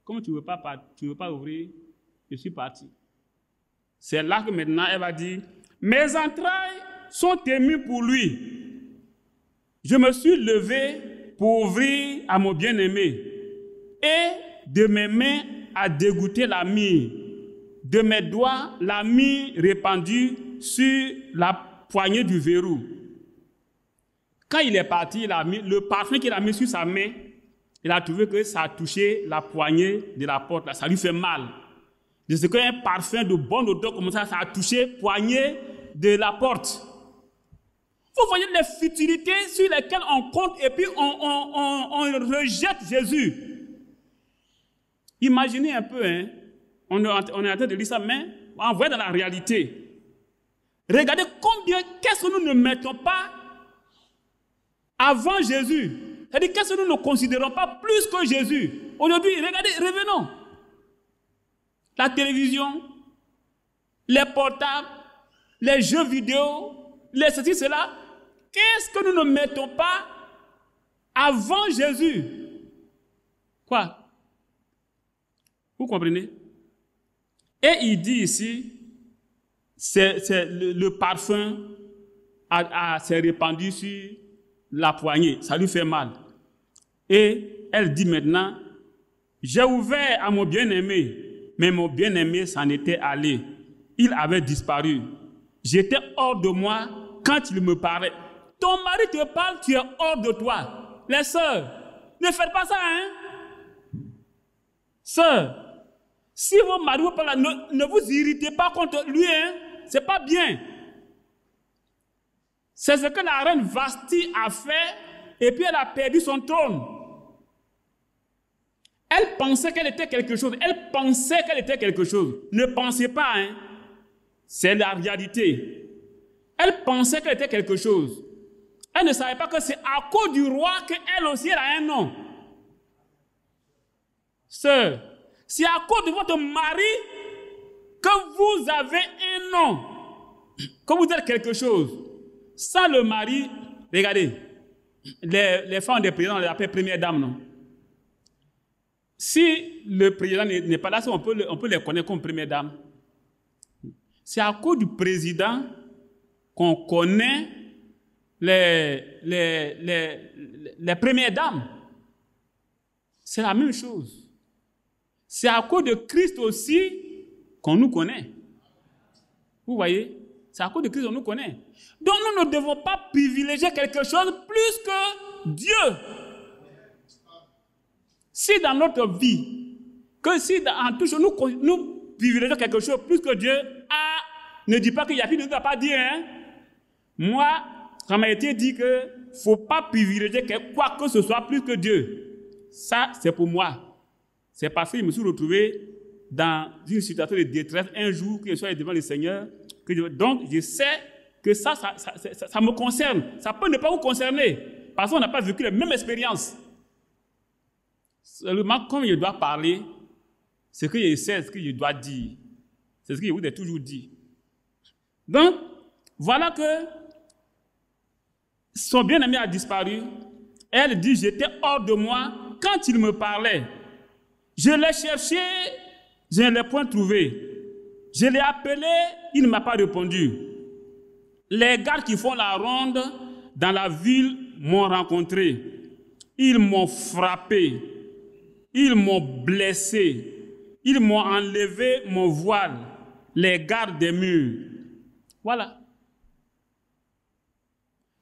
A: Comme tu ne veux pas ouvrir, je suis parti. C'est là que maintenant elle va dire, mes entrailles sont émues pour lui. Je me suis levé pour ouvrir à mon bien-aimé. Et de mes mains a dégoûté la myrrhe. De mes doigts, la myrrhe répandue sur la poignée du verrou. Quand il est parti, le parfum qu'il a mis sur sa main, il a trouvé que ça a touché la poignée de la porte, là. Ça lui fait mal. De ce qu'un parfum de bonne odeur comme ça, ça a touché la poignée de la porte. Vous voyez les futilités sur lesquelles on compte et puis on rejette Jésus. Imaginez un peu, hein? On est en train de lire ça, mais on voit dans la réalité. Regardez qu'est-ce que nous ne mettons pas avant Jésus. C'est-à-dire, qu'est-ce que nous ne considérons pas plus que Jésus. Aujourd'hui, regardez, revenons. La télévision, les portables, les jeux vidéo, les ceci, cela. Qu'est-ce que nous ne mettons pas avant Jésus? Quoi? Vous comprenez? Et il dit ici, le parfum s'est répandu sur la poignée, ça lui fait mal. Et elle dit maintenant, j'ai ouvert à mon bien-aimé, mais mon bien-aimé s'en était allé. Il avait disparu. J'étais hors de moi quand il me parlait. Ton mari te parle, tu es hors de toi. Les sœurs, ne faites pas ça, hein? Sœurs, si vos maris vous parlent, ne vous irritez pas contre lui, hein? C'est pas bien. C'est ce que la reine Vasti a fait et puis elle a perdu son trône. Elle pensait qu'elle était quelque chose. Elle pensait qu'elle était quelque chose. Ne pensez pas, hein? C'est la réalité. Elle pensait qu'elle était quelque chose. Elle ne savait pas que c'est à cause du roi qu'elle aussi elle a un nom. Sœur, c'est à cause de votre mari que vous avez un nom, que vous êtes quelque chose. Sans le mari, regardez, les femmes des présidents, on les appelle première dame, non? Si le président n'est pas là, on peut les connaître comme première dame. C'est à cause du président qu'on connaît les premières dames. C'est la même chose. C'est à cause de Christ aussi qu'on nous connaît. Vous voyez? C'est à cause de Christ qu'on nous connaît. Donc nous ne devons pas privilégier quelque chose plus que Dieu. Si dans notre vie, que si en tout chose nous privilégions quelque chose plus que Dieu, ne dis pas qu'il y a qui ne doit pas dire, hein? Moi, ça m'a été dit qu'il ne faut pas privilégier quoi que ce soit plus que Dieu. Ça, c'est pour moi. C'est parce que je me suis retrouvé dans une situation de détresse un jour que je sois devant le Seigneur. Donc, je sais que ça me concerne. Ça peut ne pas vous concerner parce qu'on n'a pas vécu la même expérience. Seulement, comme je dois parler, ce que je sais, ce que je dois dire, c'est ce que je vous ai toujours dit. Donc, voilà que son bien-aimé a disparu. Elle dit, j'étais hors de moi quand il me parlait. Je l'ai cherché, je ne l'ai point trouvé. Je l'ai appelé, il ne m'a pas répondu. Les gardes qui font la ronde dans la ville m'ont rencontré. Ils m'ont frappé. Ils m'ont blessé. Ils m'ont enlevé mon voile. Les gardes des murs. Voilà.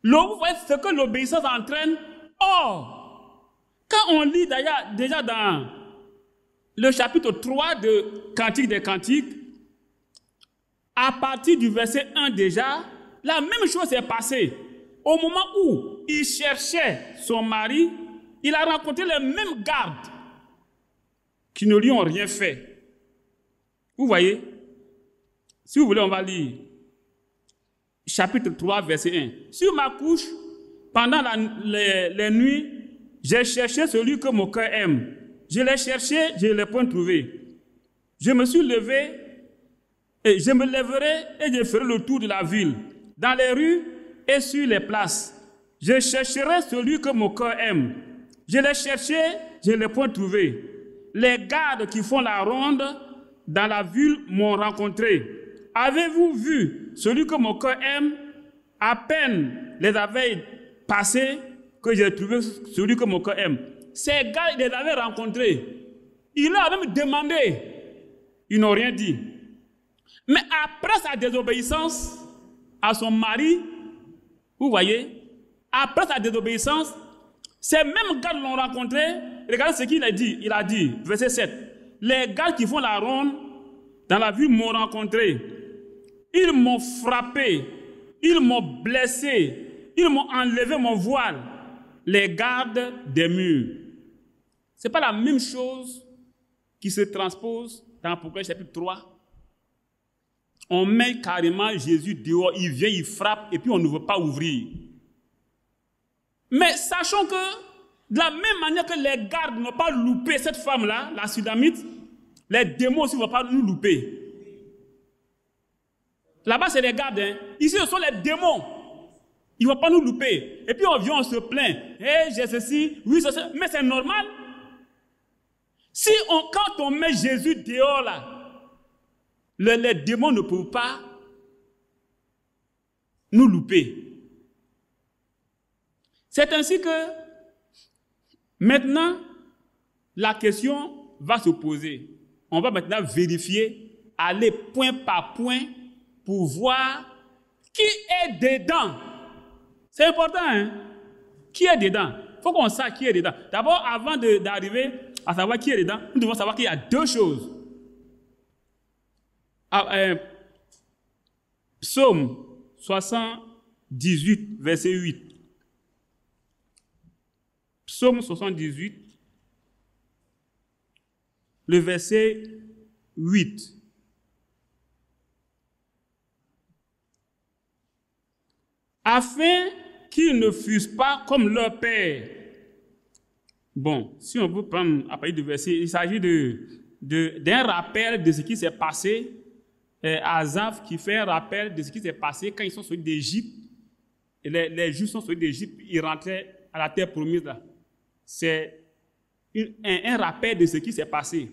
A: Vous voyez ce que l'obéissance entraîne. Or, quand on lit déjà dans le chapitre 3 de Cantique des Cantiques, à partir du verset 1 déjà, la même chose s'est passée. Au moment où il cherchait son mari, il a rencontré les mêmes gardes qui ne lui ont rien fait. Vous voyez? Si vous voulez, on va lire. Chapitre 3, verset 1. Sur ma couche, pendant les nuits, j'ai cherché celui que mon cœur aime. Je l'ai cherché, je ne l'ai point trouvé. Je me suis levé et je me lèverai et je ferai le tour de la ville, dans les rues et sur les places. Je chercherai celui que mon cœur aime. Je l'ai cherché, je ne l'ai point trouvé. Les gardes qui font la ronde dans la ville m'ont rencontré. Avez-vous vu celui que mon cœur aime? À peine les avait passés que j'ai trouvé celui que mon cœur aime. Ces gars, ils les avaient rencontrés. Il leur a même demandé. Ils n'ont rien dit. Mais après sa désobéissance à son mari, vous voyez, après sa désobéissance, ces mêmes gars l'ont rencontré. Regardez ce qu'il a dit. Il a dit, verset 7, les gars qui font la ronde dans la ville m'ont rencontré. Ils m'ont frappé, ils m'ont blessé Ils m'ont enlevé mon voile, les gardes des murs. Ce n'est pas la même chose qui se transpose dans Apocalypse chapitre 3. On met carrément Jésus dehors, il vient, il frappe, et puis on ne veut pas ouvrir. Mais sachons que, de la même manière que les gardes n'ont pas loupé cette femme-là, la Sudamite, les démons aussi ne vont pas nous louper. Là-bas, c'est les gardes. Hein. Ici, ce sont les démons. Ils ne vont pas nous louper. Et puis, on vient, on se plaint. Hey, j'ai ceci, oui, ceci. Mais c'est normal. Quand on met Jésus dehors, là, les démons ne peuvent pas nous louper. C'est ainsi que, maintenant, la question va se poser. On va maintenant vérifier, aller point par point, pour voir qui est dedans. C'est important, hein? Qui est dedans? Il faut qu'on sache qui est dedans. D'abord, avant d'arriver à savoir qui est dedans, nous devons savoir qu'il y a deux choses. Psaume 78, verset 8. Psaume 78, le verset 8. Afin qu'ils ne fussent pas comme leur père. Bon, si on veut prendre à partir du verset, il s'agit d'un rappel de ce qui s'est passé. Asaph qui fait un rappel de ce qui s'est passé quand ils sont sortis d'Égypte. Les Juifs sont sortis d'Égypte, ils rentraient à la terre promise. C'est un rappel de ce qui s'est passé.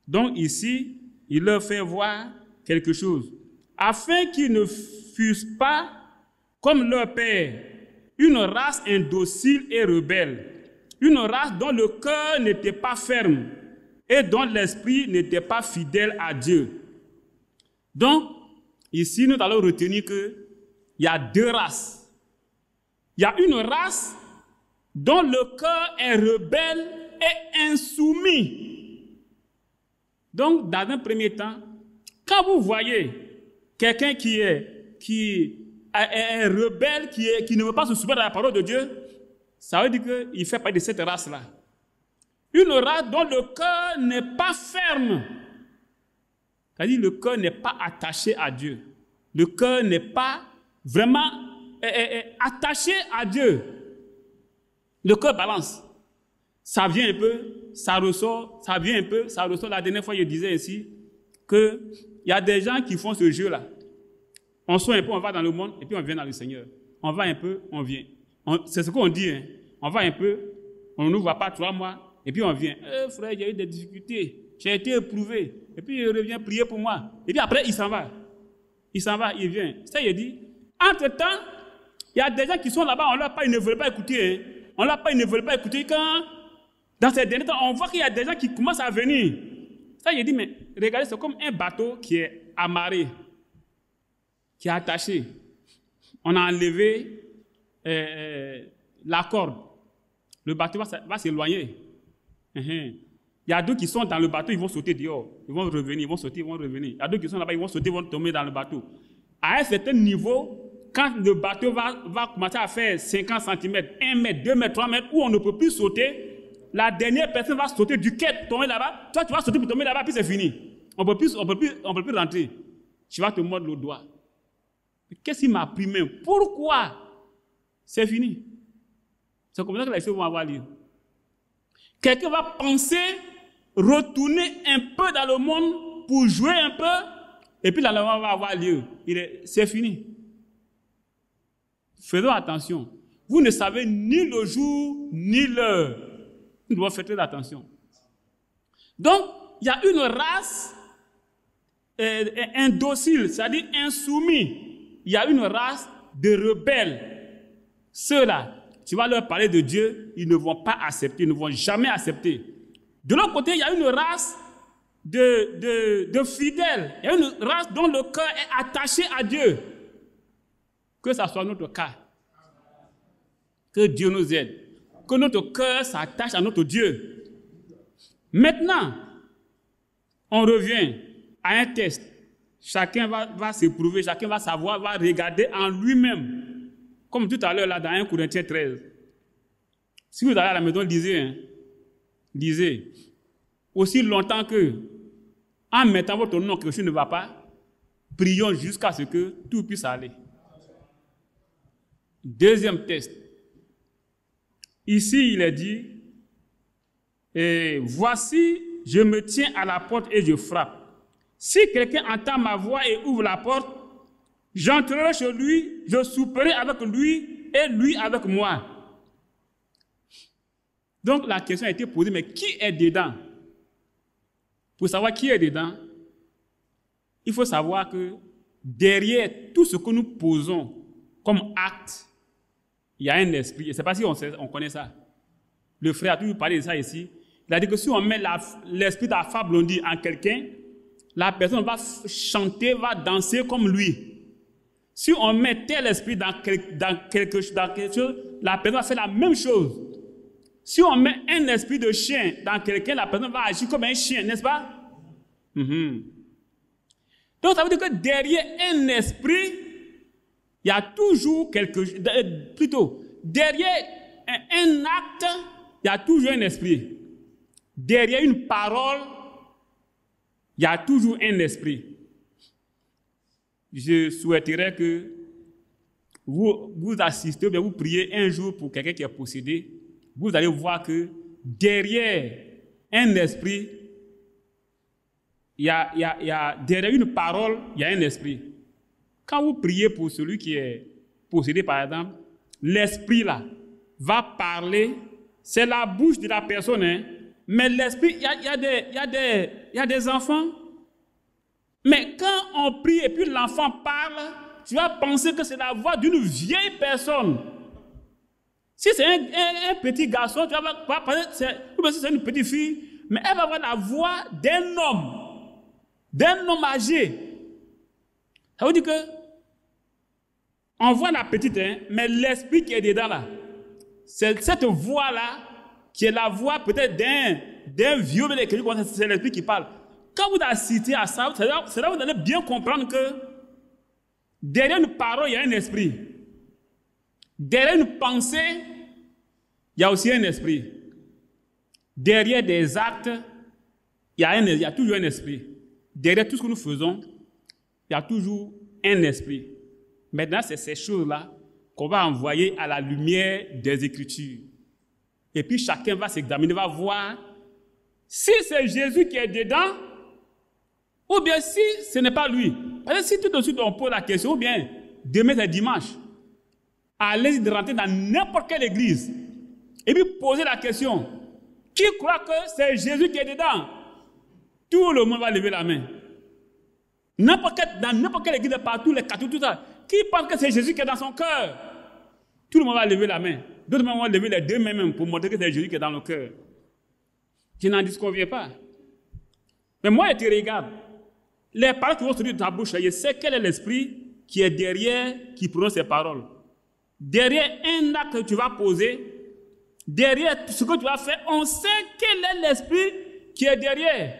A: Donc ici, il leur fait voir quelque chose. Afin qu'ils ne fussent pas comme leur père, une race indocile et rebelle, une race dont le cœur n'était pas ferme et dont l'esprit n'était pas fidèle à Dieu. Donc, ici, nous allons retenir qu'il y a deux races. Il y a une race dont le cœur est rebelle et insoumis. Donc, dans un premier temps, quand vous voyez quelqu'un qui est rebelle, qui ne veut pas se soumettre à la parole de Dieu, ça veut dire qu'il fait partie de cette race-là. Une race dont le cœur n'est pas ferme. C'est-à-dire le cœur n'est pas attaché à Dieu. Le cœur n'est pas vraiment attaché à Dieu. Le cœur balance. Ça vient un peu, ça ressort, ça vient un peu, ça ressort. La dernière fois, je disais ici qu'il y a des gens qui font ce jeu-là. On sort un peu, on va dans le monde, et puis on vient dans le Seigneur. On va un peu, on vient. C'est ce qu'on dit. Hein. On va un peu, on ne nous voit pas 3 mois, et puis on vient. Frère, j'ai eu des difficultés, j'ai été éprouvé. Et puis il revient prier pour moi. Et puis après, il s'en va. Il s'en va, il vient. Ça, il dit. Entre-temps, il y a des gens qui sont là-bas, on leur parle, ils ne veulent pas écouter. Hein. On leur parle, ils ne veulent pas écouter. Quand, dans ces derniers temps, on voit qu'il y a des gens qui commencent à venir. Ça, il dit, mais regardez, c'est comme un bateau qui est amarré, qui est attaché. On a enlevé la corde. Le bateau va s'éloigner. Il y a d'autres qui sont dans le bateau, ils vont sauter dehors. Ils vont revenir, ils vont sauter, ils vont revenir. Il y a d'autres qui sont là-bas, ils vont sauter, ils vont tomber dans le bateau. À un certain niveau, quand le bateau va commencer à faire 50 cm, 1 mètre, 2 mètres, 3 mètres, où on ne peut plus sauter, la dernière personne va sauter du quai, tomber là-bas. Toi, tu vas sauter pour tomber là-bas, puis c'est fini. On ne peut plus rentrer. Tu vas te mordre le doigt. Qu'est-ce qui m'a pris même? Pourquoi? C'est fini. C'est comme ça que les choses vont avoir lieu. Quelqu'un va penser retourner un peu dans le monde pour jouer un peu, et puis l'enlèvement va avoir lieu. C'est fini. Faisons attention. Vous ne savez ni le jour, ni l'heure. Nous devons faire très attention. Donc, il y a une race indocile, c'est-à-dire insoumis. Il y a une race de rebelles. Ceux-là, tu vas leur parler de Dieu, ils ne vont pas accepter, ils ne vont jamais accepter. De l'autre côté, il y a une race de fidèles. Il y a une race dont le cœur est attaché à Dieu. Que ça soit notre cas. Que Dieu nous aide. Que notre cœur s'attache à notre Dieu. Maintenant, on revient à un test. Chacun va s'éprouver, chacun va savoir, va regarder en lui-même. Comme tout à l'heure, là, dans 1 Corinthiens 13. Si vous allez à la maison, lisez. Hein, lisez. Aussi longtemps que, en mettant votre nom, quelque chose ne va pas, prions jusqu'à ce que tout puisse aller. Deuxième test. Ici, il est dit, et voici, je me tiens à la porte et je frappe. Si quelqu'un entend ma voix et ouvre la porte, j'entrerai chez lui, je souperai avec lui et lui avec moi. Donc la question a été posée, mais qui est dedans? Pour savoir qui est dedans, il faut savoir que derrière tout ce que nous posons comme acte, il y a un esprit. Je ne sais pas si on connaît ça. Le frère a toujours parlé de ça ici. Il a dit que si on met l'esprit de la fable en quelqu'un, la personne va chanter, va danser comme lui. Si on met tel esprit dans quelque chose, la personne va faire la même chose. Si on met un esprit de chien dans quelqu'un, la personne va agir comme un chien, n'est-ce pas? Donc ça veut dire que derrière un esprit, il y a toujours quelque chose, plutôt, derrière un acte, il y a toujours un esprit. Derrière une parole, il y a toujours un esprit. Je souhaiterais que vous assistez, ou bien vous priez un jour pour quelqu'un qui est possédé. Vous allez voir que derrière un esprit, derrière une parole, il y a un esprit. Quand vous priez pour celui qui est possédé, par exemple, l'esprit là va parler, c'est la bouche de la personne, hein, mais l'esprit, il y a des enfants. Mais quand on prie et puis l'enfant parle, tu vas penser que c'est la voix d'une vieille personne. Si c'est un petit garçon, tu vas penser que c'est une petite fille, mais elle va avoir la voix d'un homme âgé. Ça veut dire que on voit la petite, hein, mais l'esprit qui est dedans là, c'est cette voix-là qui est la voix peut-être d'un vieux, c'est l'esprit qui parle. Quand vous assistez à ça, c'est là que vous allez bien comprendre que derrière une parole, il y a un esprit. Derrière une pensée, il y a aussi un esprit. Derrière des actes, il y a toujours un esprit. Derrière tout ce que nous faisons, il y a toujours un esprit. Maintenant, c'est ces choses-là qu'on va envoyer à la lumière des Écritures. Et puis chacun va s'examiner, va voir si c'est Jésus qui est dedans, ou bien si ce n'est pas lui. Parce que si tout de suite on pose la question, ou bien demain c'est dimanche, allez-y de rentrer dans n'importe quelle église, et puis poser la question, qui croit que c'est Jésus qui est dedans? Tout le monde va lever la main. Dans n'importe quelle église, partout, les catholiques, tout ça, qui pense que c'est Jésus qui est dans son cœur? Tout le monde va lever la main. D'autres vont lever les deux mains même pour montrer que c'est Jésus qui est dans le cœur. Tu n'en disconviens pas. Mais moi, je te regarde. Les paroles qui vont sortir de ta bouche, je sais quel est l'esprit qui est derrière, qui prononce ces paroles. Derrière un acte que tu vas poser, derrière ce que tu vas faire, on sait quel est l'esprit qui est derrière.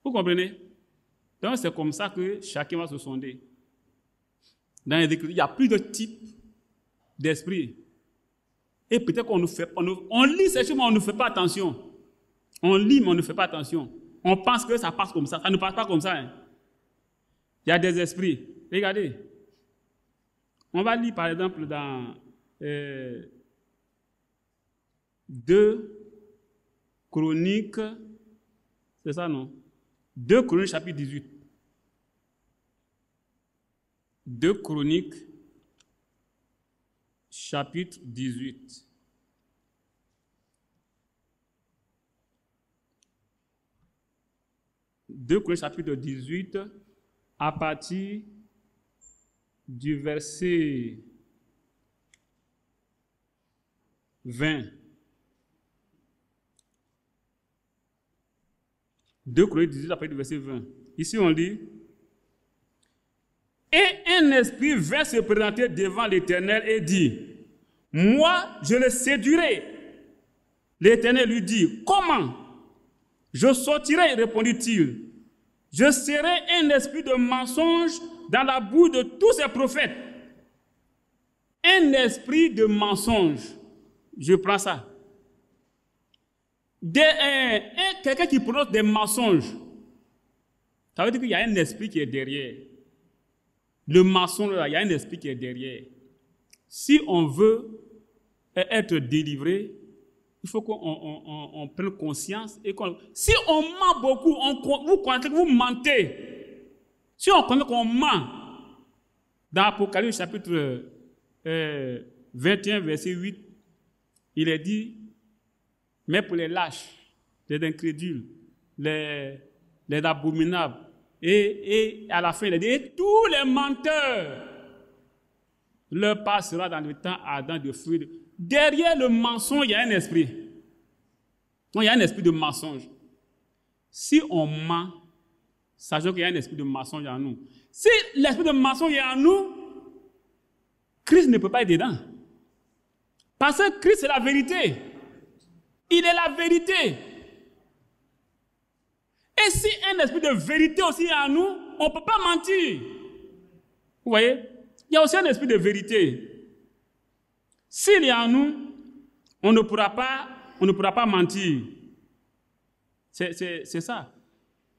A: Vous comprenez? Donc c'est comme ça que chacun va se sonder. Dans les Écritures, il y a plus de types d'esprit. Et peut-être qu'on on lit ces choses, mais on ne fait pas attention. On lit, mais on ne fait pas attention. On pense que ça passe comme ça. Ça ne passe pas comme ça. Hein. Il y a des esprits. Regardez. On va lire par exemple dans 2 Chroniques. C'est ça, non? 2 Chroniques, chapitre 18. 2 Chroniques, chapitre 18. Chapitre 18, à partir du verset 20. 2 Chroniques 18, à partir du verset 20. Ici, on lit: Et un esprit vint se présenter devant l'Éternel et dit: Moi, je le séduirai. L'Éternel lui dit: Comment? Je sortirai, répondit-il. Je serai un esprit de mensonge dans la bouche de tous ces prophètes. un esprit de mensonge. Je prends ça. Quelqu'un qui prononce des mensonges, ça veut dire qu'il y a un esprit qui est derrière. Le mensonge, là, il y a un esprit qui est derrière. Si on veut être délivré, il faut qu'on prenne conscience. Si on ment beaucoup, vous connaissez que vous mentez. Si on connaît qu'on ment, dans Apocalypse chapitre 21, verset 8, il est dit, mais pour les lâches, les incrédules, les abominables, et à la fin, il a dit, et tous les menteurs, leur part sera dans le temps ardent de feu. Derrière le mensonge, il y a un esprit. Donc, il y a un esprit de mensonge. Si on ment, sachant qu'il y a un esprit de mensonge en nous. Si l'esprit de mensonge est en nous, Christ ne peut pas être dedans. Parce que Christ, c'est la vérité. Il est la vérité. Et si un esprit de vérité aussi est en nous, on ne peut pas mentir. Vous voyez? Il y a aussi un esprit de vérité. S'il est en nous, on ne pourra pas mentir. C'est ça.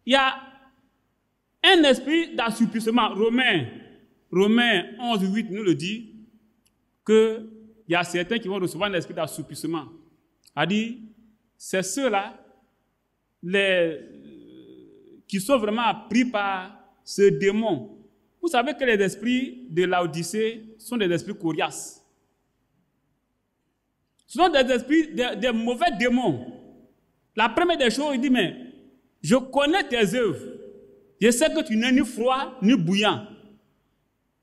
A: Il y a un esprit d'assouplissement. Romains 11, 8 nous le dit, qu'il y a certains qui vont recevoir un esprit d'assouplissement. C'est-à-dire, c'est ceux-là qui sont vraiment pris par ce démon. Vous savez que les esprits de Laodicée sont des esprits coriaces. Ce sont des esprits, des mauvais démons. La première des choses, il dit, mais je connais tes œuvres. Je sais que tu n'es ni froid ni bouillant.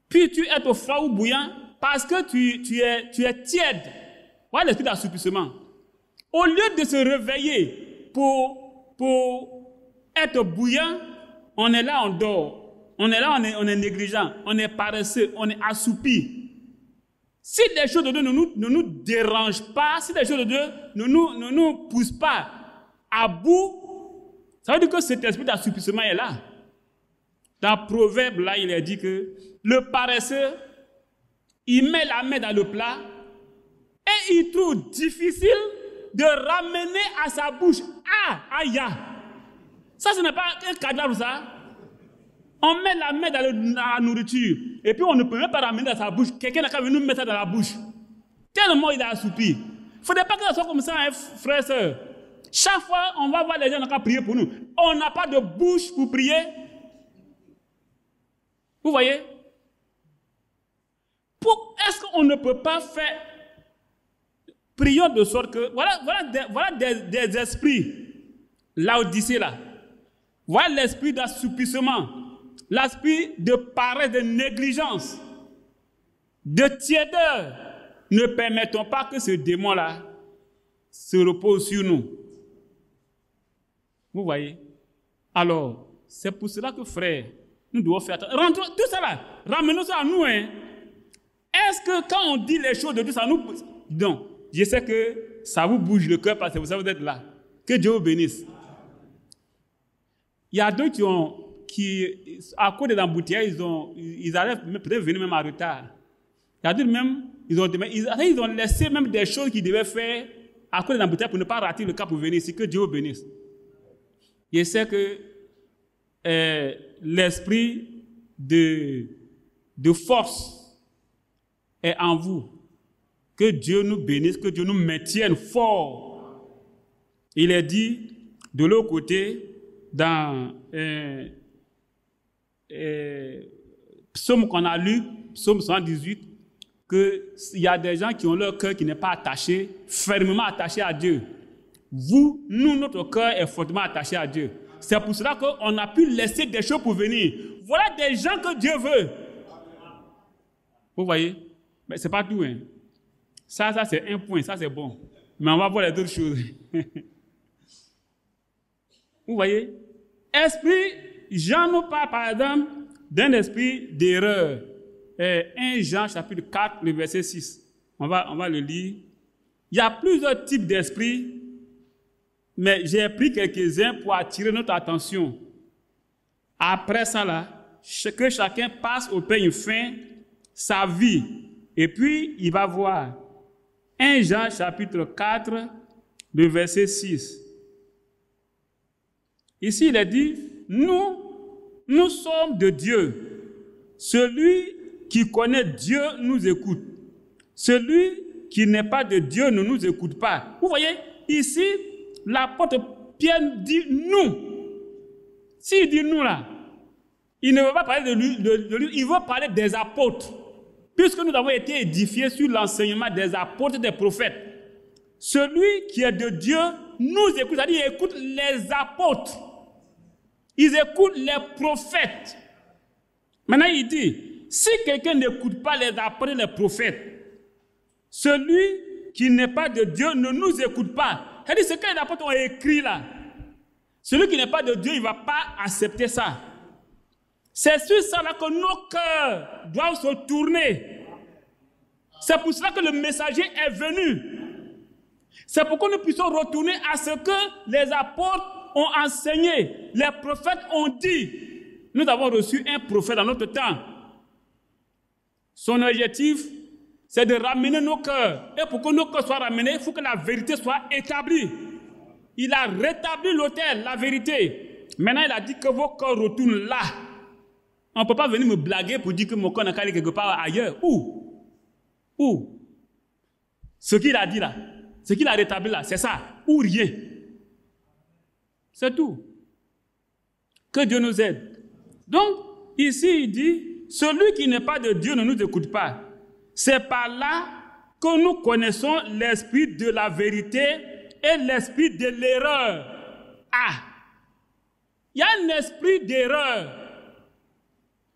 A: Puis tu es au froid ou bouillant parce que tu es tiède. Voilà l'esprit d'assouplissement. Au lieu de se réveiller pour être bouillant, on est là, on dort. On est là, on est négligent, on est paresseux, on est assoupi. Si les choses de Dieu ne nous dérangent pas, si les choses de Dieu ne nous poussent pas à bout, ça veut dire que cet esprit d'assoupissement est là. Dans Proverbe, là, il est dit que le paresseux, il met la main dans le plat et il trouve difficile de ramener à sa bouche. Ah, aïe, ça, ce n'est pas un cadavre, ça. On met la main dans la nourriture et puis on ne peut même pas ramener dans sa bouche. Quelqu'un n'a qu'à venir mettre ça dans la bouche. Tellement il est assoupi. Il ne faudrait pas que ça soit comme ça, hein, frère, sœur. Chaque fois, on va voir les gens qui ont prier pour nous. On n'a pas de bouche pour prier. Vous voyez? Est-ce qu'on ne peut pas faire... Prions de sorte que... Voilà des esprits. Laodicée là. Voilà l'esprit d'assoupissement. L'esprit de paresse, de négligence, de tiédeur. Ne permettons pas que ce démon-là se repose sur nous. Vous voyez? Alors, c'est pour cela que, frère, nous devons faire attention. Rentrons tout ça là, ramenons ça à nous. Hein. Est-ce que quand on dit les choses de Dieu, ça nous... Non, je sais que ça vous bouge le cœur parce que vous êtes là. Que Dieu vous bénisse. Il y a d'autres qui, à cause des embouteillages, ils arrivent peut-être venir même en retard. Il y a d'autres même, ils ont laissé même des choses qu'ils devaient faire à cause des embouteillages pour ne pas rater le cas pour venir ici. Que Dieu vous bénisse. Je sais que l'esprit de force est en vous. Que Dieu nous bénisse, que Dieu nous maintienne fort. Il est dit de l'autre côté, dans psaume qu'on a lu, psaume 118, qu'il y a des gens qui ont leur cœur qui n'est pas attaché, fermement attaché à Dieu. Nous, notre cœur est fortement attaché à Dieu. C'est pour cela qu'on a pu laisser des choses pour venir. Voilà des gens que Dieu veut. Vous voyez? Mais ce n'est pas tout. Hein. Ça c'est un point, ça c'est bon. Mais on va voir les autres choses. Vous voyez? Jean nous parle par exemple d'un esprit d'erreur. 1 Jean chapitre 4, le verset 6. On va le lire. Il y a plusieurs types d'esprits, mais j'ai pris quelques-uns pour attirer notre attention. Après ça, là, que chacun passe au peigne fin sa vie Et puis, il va voir 1 Jean chapitre 4, le verset 6. Ici, il est dit, nous sommes de Dieu. Celui qui connaît Dieu nous écoute. Celui qui n'est pas de Dieu ne nous écoute pas. Vous voyez, ici, l'apôtre Pierre dit nous. S'il dit nous là, il ne veut pas parler de lui, il veut parler des apôtres. Puisque nous avons été édifiés sur l'enseignement des apôtres et des prophètes. Celui qui est de Dieu nous écoute, c'est-à-dire il écoute les apôtres. Ils écoutent les prophètes. Maintenant, il dit, si quelqu'un n'écoute pas les apôtres et les prophètes, celui qui n'est pas de Dieu ne nous écoute pas. C'est-à-dire, ce que les apôtres ont écrit là, celui qui n'est pas de Dieu, il ne va pas accepter ça. C'est sur ça là que nos cœurs doivent se tourner. C'est pour cela que le messager est venu. C'est pour que nous puissions retourner à ce que les apôtres ont enseigné, les prophètes ont dit. Nous avons reçu un prophète dans notre temps. Son objectif, c'est de ramener nos cœurs. Et pour que nos cœurs soient ramenés, il faut que la vérité soit établie. Il a rétabli l'autel, la vérité. Maintenant, il a dit que vos cœurs retournent là. On ne peut pas venir me blaguer pour dire que mon cœur n'a qu'à aller quelque part ailleurs. Où? Ce qu'il a dit là, ce qu'il a rétabli là, c'est ça. Ou rien. C'est tout. Que Dieu nous aide. Donc, ici, il dit, celui qui n'est pas de Dieu ne nous écoute pas. C'est par là que nous connaissons l'esprit de la vérité et l'esprit de l'erreur. Ah! Il y a un esprit d'erreur.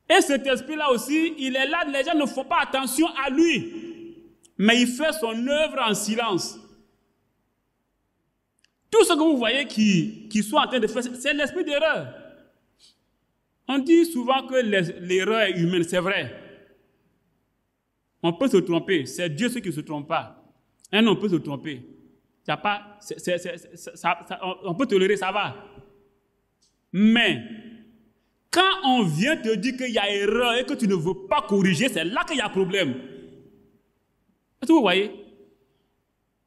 A: Et cet esprit-là aussi, il est là, les gens ne font pas attention à lui. Mais il fait son œuvre en silence. Tout ce que vous voyez qui sont en train de faire, c'est l'esprit d'erreur. On dit souvent que l'erreur est humaine, c'est vrai. On peut se tromper, c'est Dieu ceux qui ne se trompent pas. Un homme peut se tromper. On peut tolérer, ça va. Mais, quand on vient te dire qu'il y a erreur et que tu ne veux pas corriger, c'est là qu'il y a problème. Est-ce que vous voyez?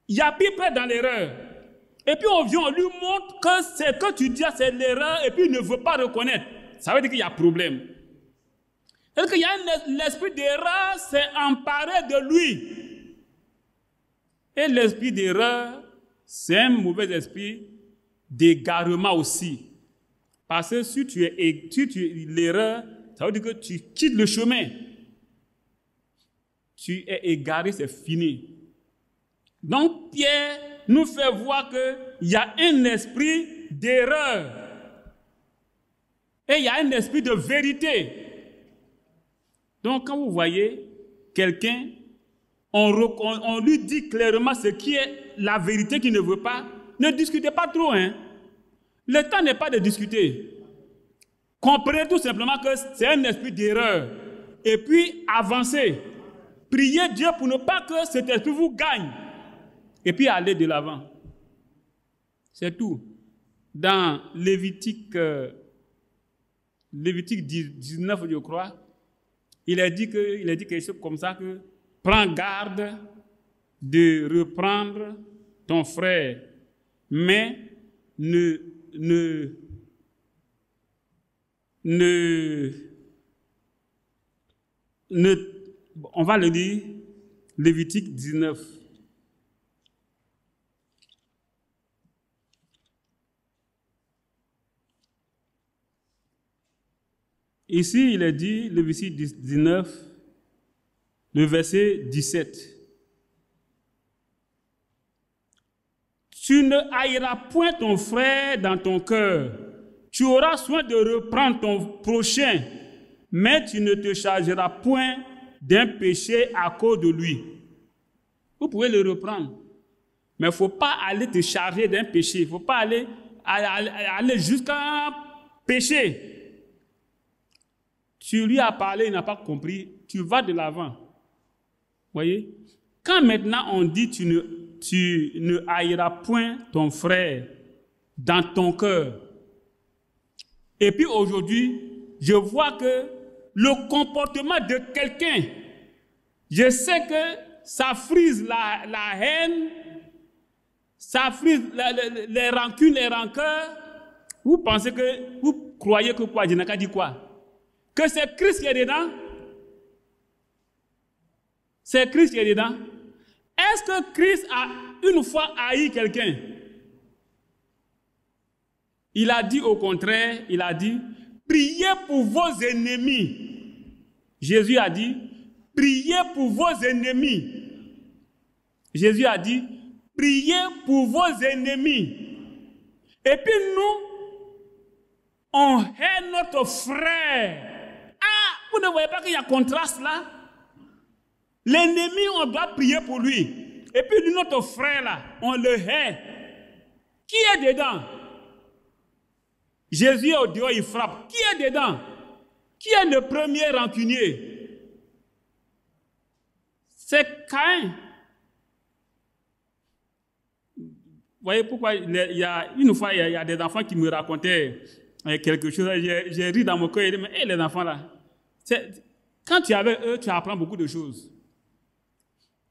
A: Il y a pire dans l'erreur. Et puis on vient, on lui montre que ce que tu dis, c'est l'erreur, et puis il ne veut pas reconnaître. Ça veut dire qu'il y a problème. C'est-à-dire qu'il y a l'esprit d'erreur s'est emparé de lui. Et l'esprit d'erreur, c'est un mauvais esprit d'égarement aussi. Parce que si tu es l'erreur, ça veut dire que tu quittes le chemin. Tu es égaré, c'est fini. Donc Pierre nous fait voir qu'il y a un esprit d'erreur. Et il y a un esprit de vérité. Donc quand vous voyez quelqu'un, on lui dit clairement ce qui est la vérité qu'il ne veut pas. Ne discutez pas trop, hein. Le temps n'est pas de discuter. Comprenez tout simplement que c'est un esprit d'erreur. Et puis avancez. Priez Dieu pour ne pas que cet esprit vous gagne. Et puis aller de l'avant. C'est tout. Dans Lévitique 19, je crois, il a dit quelque chose comme ça que prends garde de reprendre ton frère, mais on va le dire, Lévitique 19. Ici, il est dit, Lévitique 19, le verset 17. Tu ne haïras point ton frère dans ton cœur. Tu auras soin de reprendre ton prochain, mais tu ne te chargeras point d'un péché à cause de lui. Vous pouvez le reprendre, mais il ne faut pas aller te charger d'un péché. Il ne faut pas aller jusqu'à péché. Tu lui as parlé, il n'a pas compris, tu vas de l'avant. Voyez? Quand maintenant on dit tu ne haïras point ton frère dans ton cœur, et puis aujourd'hui, je vois que le comportement de quelqu'un Je sais que ça frise la haine, ça frise les rancunes, les rancœurs. Vous pensez que, vous croyez que quoi, Djenaka dit quoi? Que c'est Christ qui est dedans? C'est Christ qui est dedans. Est-ce que Christ a une fois haï quelqu'un? Il a dit au contraire, il a dit, priez pour vos ennemis. Jésus a dit, priez pour vos ennemis. Jésus a dit, priez pour vos ennemis. Et puis nous, on hait notre frère. Ah, vous ne voyez pas qu'il y a contraste là? L'ennemi, on doit prier pour lui. Et puis lui, notre frère là, on le hait. Qui est dedans? Jésus est au dehors, il frappe. Qui est dedans? Qui est le premier rancunier? C'est Caïn. Vous voyez pourquoi il y a une fois, il y a des enfants qui me racontaient quelque chose. J'ai ri dans mon cœur et j'ai dit, mais les enfants là, quand tu es avec eux, tu apprends beaucoup de choses.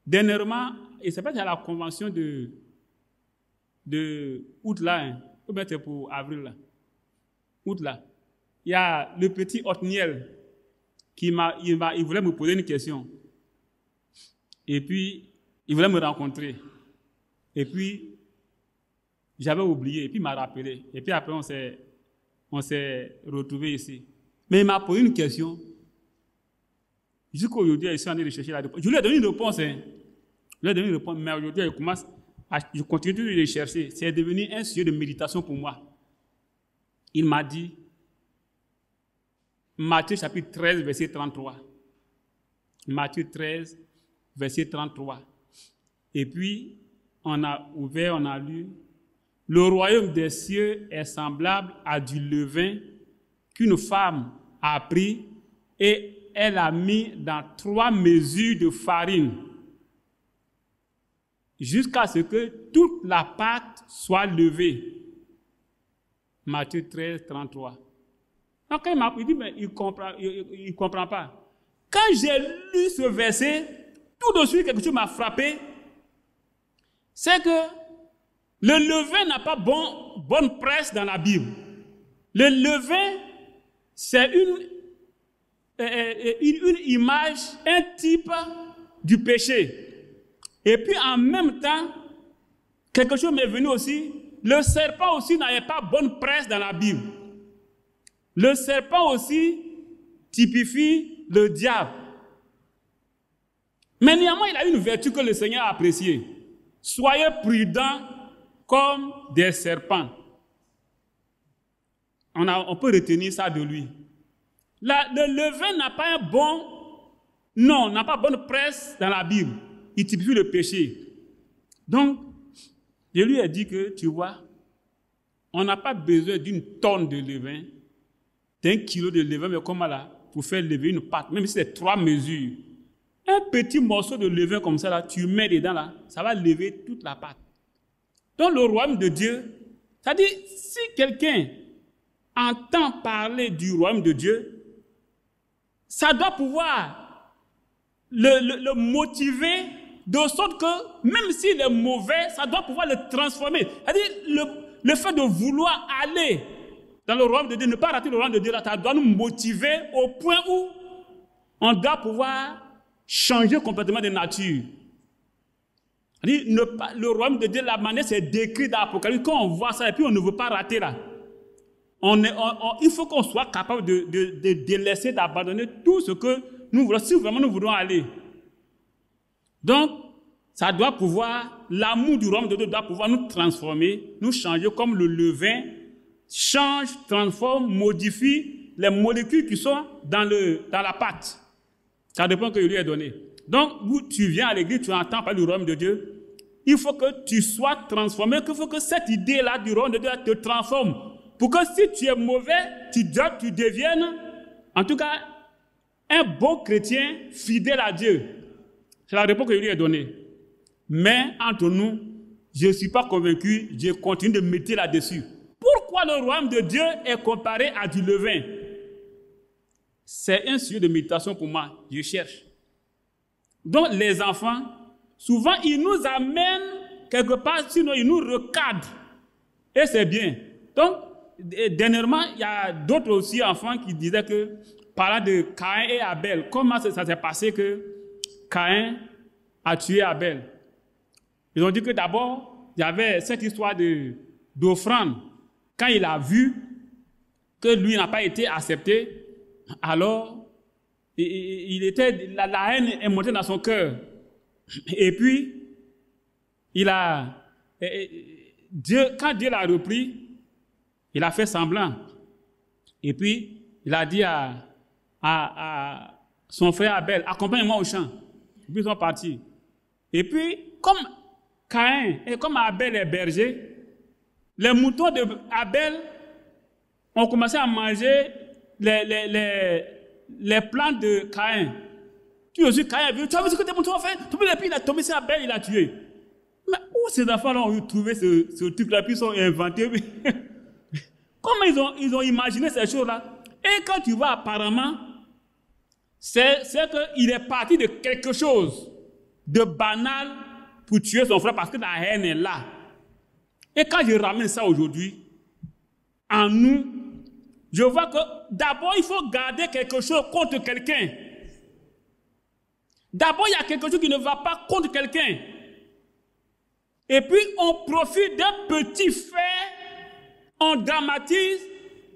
A: Dernièrement, et c'est pas à la convention de août là, hein, ou bien c'est pour avril là. Août là, il y a le petit Othniel qui il voulait me poser une question. Et puis, il voulait me rencontrer. Et puis, j'avais oublié. Et puis, il m'a rappelé. Et puis après, on s'est retrouvés ici. Mais il m'a posé une question. Jusqu'aujourd'hui, je suis en train de chercher la réponse. Je lui ai donné une réponse. Hein. Je lui ai donné une réponse. Mais aujourd'hui, je continue de les chercher. C'est devenu un sujet de méditation pour moi. Il m'a dit, Matthieu chapitre 13, verset 33. Matthieu 13, verset 33. Et puis, on a ouvert, on a lu. Le royaume des cieux est semblable à du levain qu'une femme a pris et elle a mis dans 3 mesures de farine jusqu'à ce que toute la pâte soit levée. Matthieu 13, 33. Donc, quand il m'a dit, mais il ne comprend pas. Quand j'ai lu ce verset, tout de suite, quelque chose m'a frappé. C'est que le levain n'a pas bonne presse dans la Bible. Le levain, c'est une image, un type du péché. Et puis, en même temps, quelque chose m'est venu aussi. Le serpent aussi n'avait pas bonne presse dans la Bible. Le serpent aussi typifie le diable. Mais néanmoins, il a une vertu que le Seigneur a appréciée. Soyez prudents comme des serpents. On peut retenir ça de lui. Le levain n'a pas n'a pas bonne presse dans la Bible. Il typifie le péché. Donc, je lui ai dit que, tu vois, on n'a pas besoin d'une tonne de levain, d'1 kilo de levain, mais comment là, pour faire lever une pâte, même si c'est 3 mesures. Un petit morceau de levain comme ça, là, tu mets dedans, là, ça va lever toute la pâte. Donc, le royaume de Dieu, c'est-à-dire, si quelqu'un entend parler du royaume de Dieu, ça doit pouvoir le motiver de sorte que, même s'il est mauvais, ça doit pouvoir le transformer. C'est-à-dire, le fait de vouloir aller dans le royaume de Dieu, ne pas rater le royaume de Dieu, là, ça doit nous motiver au point où on doit pouvoir changer complètement de nature. C'est-à-dire, le royaume de Dieu, la manière, c'est décrit dans l'Apocalypse. Quand on voit ça, et puis on ne veut pas rater là. Il faut qu'on soit capable de délaisser, d'abandonner tout ce que nous voulons, si vraiment nous voulons aller. Donc, ça doit pouvoir, l'amour du royaume de Dieu doit pouvoir nous transformer, nous changer comme le levain change, transforme, modifie les molécules qui sont dans la pâte. Ça dépend que je lui ai donné. Donc, tu viens à l'église, tu entends parler du royaume de Dieu, il faut que tu sois transformé, il faut que cette idée-là du royaume de Dieu te transforme. Pour que si tu es mauvais, tu deviennes, en tout cas, un bon chrétien fidèle à Dieu. C'est la réponse que je lui ai donnée. Mais entre nous, je ne suis pas convaincu, je continue de méditer là-dessus. Pourquoi le royaume de Dieu est comparé à du levain? C'est un sujet de méditation pour moi, je cherche. Donc les enfants, souvent, ils nous amènent quelque part, sinon ils nous recadrent. Et c'est bien. Donc, dernièrement, il y a d'autres aussi enfants qui disaient que, parlant de Caïn et Abel, comment ça s'est passé que Caïn a tué Abel? Ils ont dit que d'abord, il y avait cette histoire d'offrande. Quand il a vu que lui n'a pas été accepté, alors la haine est montée dans son cœur. Et puis, quand Dieu l'a repris, il a fait semblant. Et puis, il a dit à son frère Abel, accompagne-moi au champ. Et puis, ils sont partis. Et puis, comme Caïn et comme Abel est berger, les moutons d'Abel ont commencé à manger les plantes de Caïn. Tu aussi, Caïn a vu, tu as vu ce que tes moutons ont fait? Et puis, il a tombé sur Abel, il a tué. Mais où ces enfants-là ont trouvé ce truc-là, puis ils sont inventés? Comment ils ont imaginé ces choses-là? Et quand tu vois apparemment, c'est qu'il est parti de quelque chose de banal pour tuer son frère parce que la haine est là. Et quand je ramène ça aujourd'hui, en nous, je vois que d'abord il faut garder quelque chose contre quelqu'un. D'abord il y a quelque chose qui ne va pas contre quelqu'un. Et puis on profite d'un petit fait, on dramatise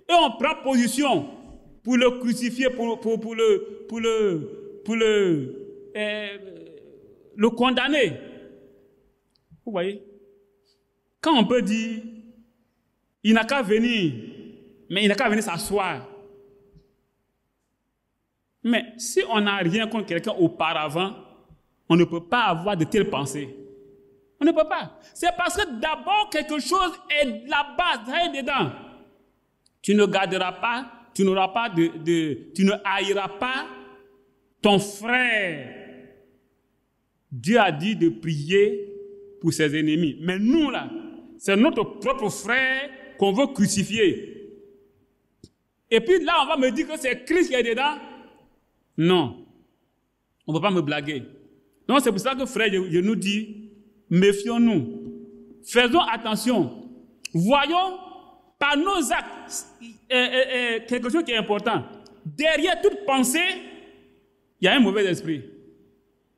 A: et on prend position pour le crucifier, pour le condamner. Vous voyez? Quand on peut dire, il n'a qu'à venir, mais il n'a qu'à venir s'asseoir. Mais si on n'a rien contre quelqu'un auparavant, on ne peut pas avoir de telles pensées. On ne peut pas. C'est parce que d'abord quelque chose est la base, ça est dedans. Tu ne garderas pas, tu n'auras pas tu ne haïras pas ton frère. Dieu a dit de prier pour ses ennemis. Mais nous là, c'est notre propre frère qu'on veut crucifier. Et puis là, on va me dire que c'est Christ qui est dedans. Non. On ne peut pas me blaguer. Donc c'est pour ça que frère, je nous dis, méfions-nous. Faisons attention. Voyons par nos actes quelque chose qui est important. Derrière toute pensée, il y a un mauvais esprit.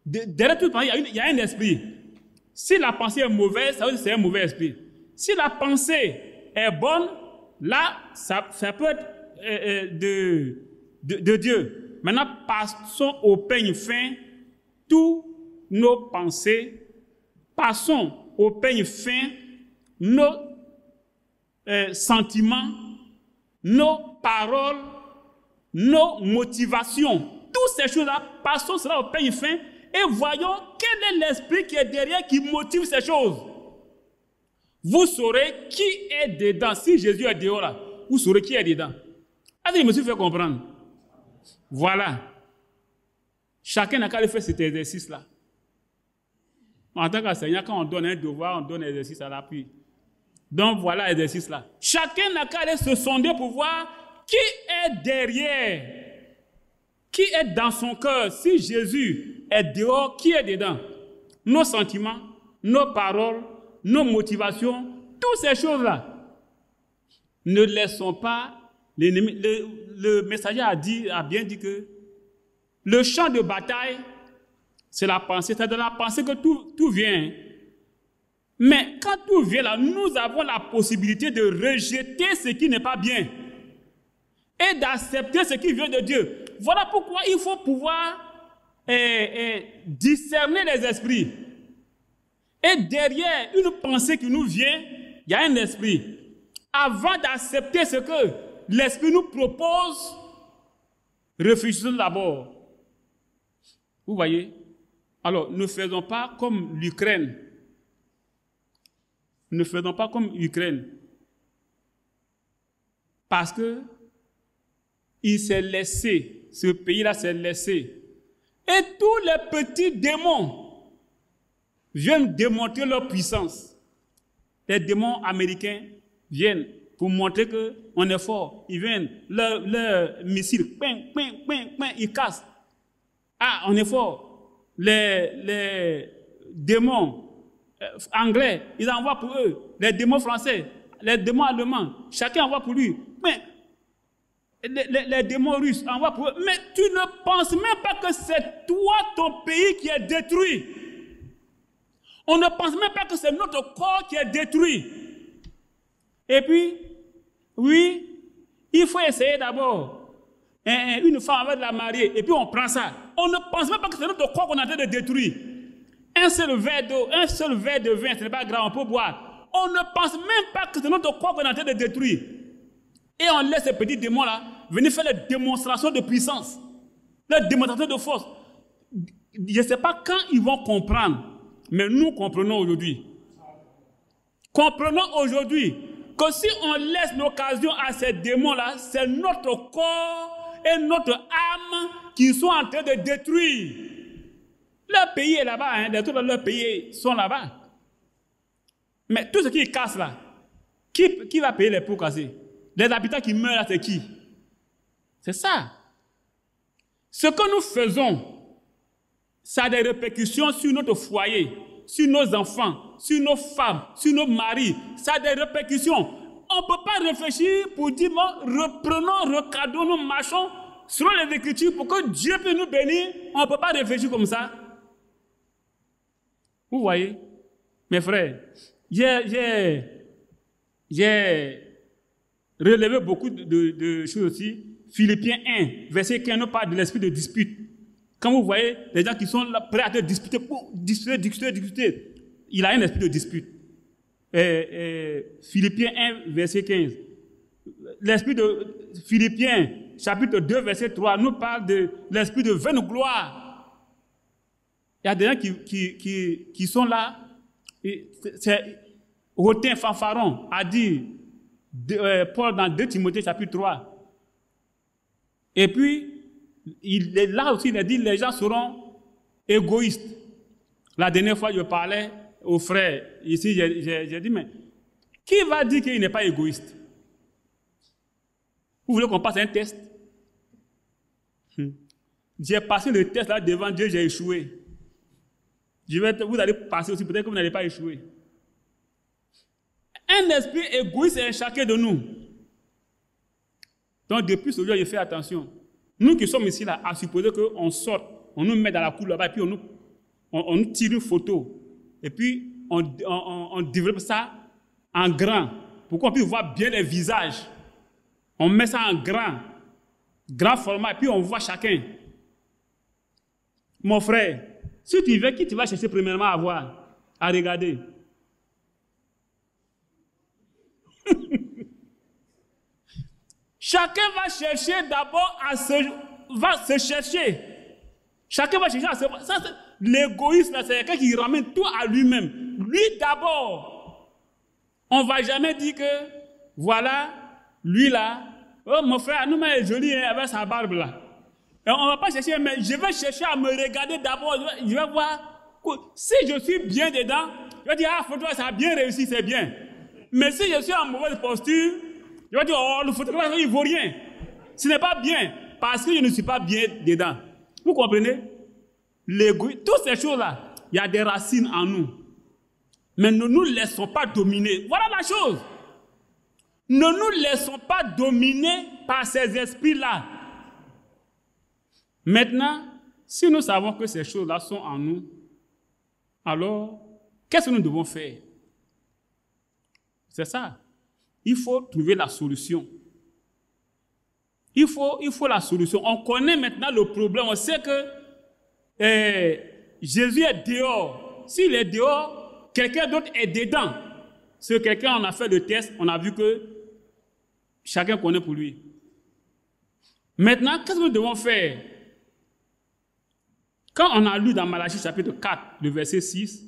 A: Derrière toute pensée, il y a un esprit. Si la pensée est mauvaise, ça veut dire que c'est un mauvais esprit. Si la pensée est bonne, là, ça peut être de Dieu. Maintenant, passons au peigne fin tous nos pensées. Passons au peigne fin nos sentiments, nos paroles, nos motivations. Toutes ces choses-là, passons cela au peigne fin et voyons quel est l'esprit qui est derrière, qui motive ces choses. Vous saurez qui est dedans. Si Jésus est dehors là, vous saurez qui est dedans. Est-ce que je me suis fait comprendre? Voilà. Chacun n'a qu'à aller faire cet exercice-là. En tant qu'enseignant, quand on donne un devoir, on donne un exercice à l'appui. Donc voilà l'exercice là. Chacun n'a qu'à aller se sonder pour voir qui est derrière. Qui est dans son cœur. Si Jésus est dehors, qui est dedans? Nos sentiments, nos paroles, nos motivations, toutes ces choses-là. Ne laissons pas l'ennemi. Le messager a bien dit que le champ de bataille, c'est la pensée. C'est de la pensée que tout vient. Mais quand tout vient là, nous avons la possibilité de rejeter ce qui n'est pas bien et d'accepter ce qui vient de Dieu. Voilà pourquoi il faut pouvoir discerner les esprits. Et derrière une pensée qui nous vient, il y a un esprit. Avant d'accepter ce que l'esprit nous propose, réfléchissons d'abord. Vous voyez? Alors, ne faisons pas comme l'Ukraine. Ne faisons pas comme l'Ukraine. Parce que il s'est laissé, ce pays-là s'est laissé. Et tous les petits démons viennent démontrer leur puissance. Les démons américains viennent pour montrer qu'on est fort. Ils viennent, leurs missiles, ils cassent. Ah, on est fort. les démons anglais, ils envoient pour eux. Les démons français, les démons allemands, chacun envoie pour lui. Mais les démons russes envoient pour eux. Mais tu ne penses même pas que c'est toi, ton pays, qui est détruit. On ne pense même pas que c'est notre corps qui est détruit. Et puis, oui, il faut essayer d'abord une femme avec la mariée, et puis on prend ça. On ne pense même pas que c'est notre corps qu'on est en train de détruire. Un seul verre d'eau, un seul verre de vin, ce n'est pas grave, on peut boire. On ne pense même pas que c'est notre corps qu'on est en train de détruire. Et on laisse ces petits démons-là venir faire les démonstrations de puissance, les démonstrations de force. Je ne sais pas quand ils vont comprendre, mais nous comprenons aujourd'hui. Comprenons aujourd'hui que si on laisse l'occasion à ces démons-là, c'est notre corps et notre âme qui sont en train de détruire. Leur pays est là-bas, hein, les autres leurs pays sont là-bas. Mais tout ce qui casse là, qui va payer les pots cassés? Les habitants qui meurent là, c'est qui? C'est ça. Ce que nous faisons, ça a des répercussions sur notre foyer, sur nos enfants, sur nos femmes, sur nos maris. Ça a des répercussions. On ne peut pas réfléchir pour dire, bon, reprenons, recadrons, nous marchons selon les Écritures pour que Dieu puisse nous bénir. On ne peut pas réfléchir comme ça. Vous voyez, mes frères, j'ai relevé beaucoup de choses aussi. Philippiens 1, verset 15, nous parle de l'esprit de dispute. Quand vous voyez les gens qui sont là, prêts à te disputer, discuter, il a un esprit de dispute. Philippiens 1, verset 15. L'esprit de Philippiens, chapitre 2, verset 3, nous parle de l'esprit de vaine gloire. Il y a des gens qui sont là. C'est Rotin Fanfaron a dit, Paul dans 2 Timothée, chapitre 3. Et puis, là aussi, il a dit, les gens seront égoïstes. La dernière fois, je parlais aux frères, ici, j'ai dit, mais qui va dire qu'il n'est pas égoïste? Vous voulez qu'on passe un test? J'ai passé le test là devant Dieu, j'ai échoué. Vous allez passer aussi, peut-être que vous n'allez pas échouer. Un esprit égoïste est chacun de nous. Donc, depuis ce jour, je fais attention. Nous qui sommes ici, là, à supposer qu'on sorte, on nous met dans la cour là-bas, et puis on nous tire une photo. Et puis, on développe ça en grand, pour qu'on puisse voir bien les visages. On met ça en grand format, et puis on voit chacun. Mon frère, si tu veux, qui tu vas chercher premièrement à voir, à regarder? Chacun va chercher d'abord va se chercher. Chacun va chercher à se... L'égoïsme, c'est quelqu'un qui ramène tout à lui-même. Lui d'abord. On ne va jamais dire que, voilà, lui là, oh mon frère, nous est joli hein, avec sa barbe là. Et on ne va pas chercher, mais je vais chercher à me regarder d'abord. Je vais voir, si je suis bien dedans, je vais dire, ah, photographe, ça a bien réussi, c'est bien. Mais si je suis en mauvaise posture, je vais dire, oh, le photographe, il ne vaut rien. Ce n'est pas bien, parce que je ne suis pas bien dedans. Vous comprenez? L'égoïsme, toutes ces choses-là, il y a des racines en nous. Mais ne nous laissons pas dominer. Voilà la chose. Ne nous laissons pas dominer par ces esprits-là. Maintenant, si nous savons que ces choses-là sont en nous, alors, qu'est-ce que nous devons faire? C'est ça. Il faut trouver la solution. Il faut la solution. On connaît maintenant le problème. On sait que Jésus est dehors. S'il est dehors, quelqu'un d'autre est dedans. Ce quelqu'un, on a fait le test, on a vu que chacun connaît pour lui. Maintenant, qu'est-ce que nous devons faire? Quand on a lu dans Malachie chapitre 4, le verset 6,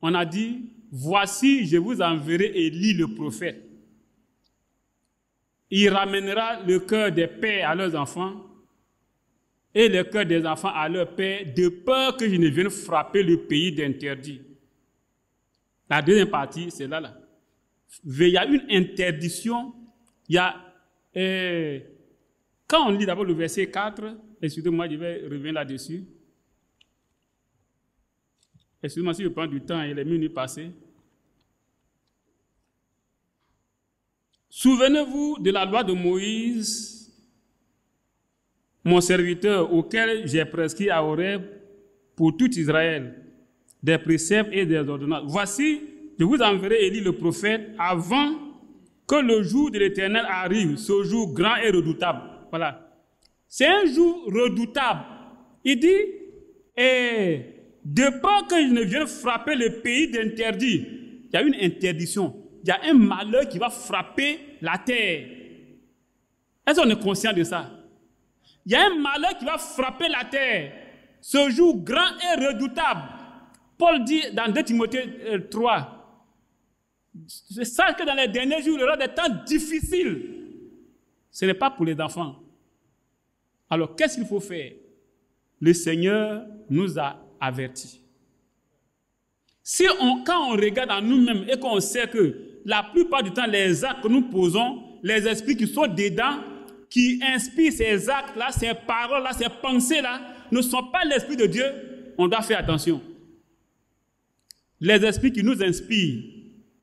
A: on a dit, voici, je vous enverrai Élie le prophète. Il ramènera le cœur des pères à leurs enfants et le cœur des enfants à leurs pères, de peur que je ne vienne frapper le pays d'interdit. La deuxième partie, c'est là. Il y a une interdiction. Il y a, quand on lit d'abord le verset 4, excusez-moi, je vais revenir là-dessus. Excusez-moi si je prends du temps et les minutes passées. Souvenez-vous de la loi de Moïse, mon serviteur, auquel j'ai prescrit à Horeb pour tout Israël, des préceptes et des ordonnances. Voici, je vous enverrai Élie le prophète avant que le jour de l'Éternel arrive, ce jour grand et redoutable. Voilà. C'est un jour redoutable. Il dit, et de peur que je ne vienne frapper le pays d'interdit, il y a une interdiction. Il y a un malheur qui va frapper la terre. Est-ce qu'on est conscient de ça? Il y a un malheur qui va frapper la terre. Ce jour grand et redoutable. Paul dit dans 2 Timothée 3, sache que dans les derniers jours, il y aura des temps difficiles. Ce n'est pas pour les enfants. Alors, qu'est-ce qu'il faut faire? Le Seigneur nous a avertis. Quand on regarde en nous-mêmes et qu'on sait que la plupart du temps, les actes que nous posons, les esprits qui sont dedans, qui inspirent ces actes-là, ces paroles-là, ces pensées-là, ne sont pas l'Esprit de Dieu, on doit faire attention. Les esprits qui nous inspirent,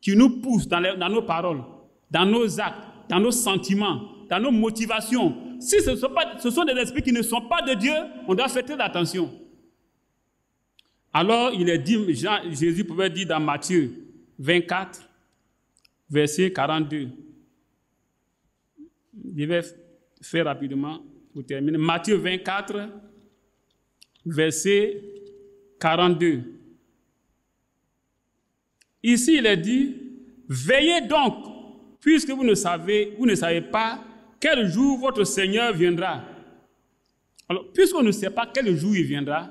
A: qui nous poussent dans nos paroles, dans nos actes, dans nos sentiments, dans nos motivations, si ce sont des esprits qui ne sont pas de Dieu, on doit faire très attention. Alors, il est dit, Jésus pouvait dire dans Matthieu 24, verset 42. Je vais faire rapidement pour terminer. Matthieu 24, verset 42. Ici, il est dit, veillez donc, puisque vous ne savez pas quel jour votre Seigneur viendra. Alors, puisqu'on ne sait pas quel jour il viendra,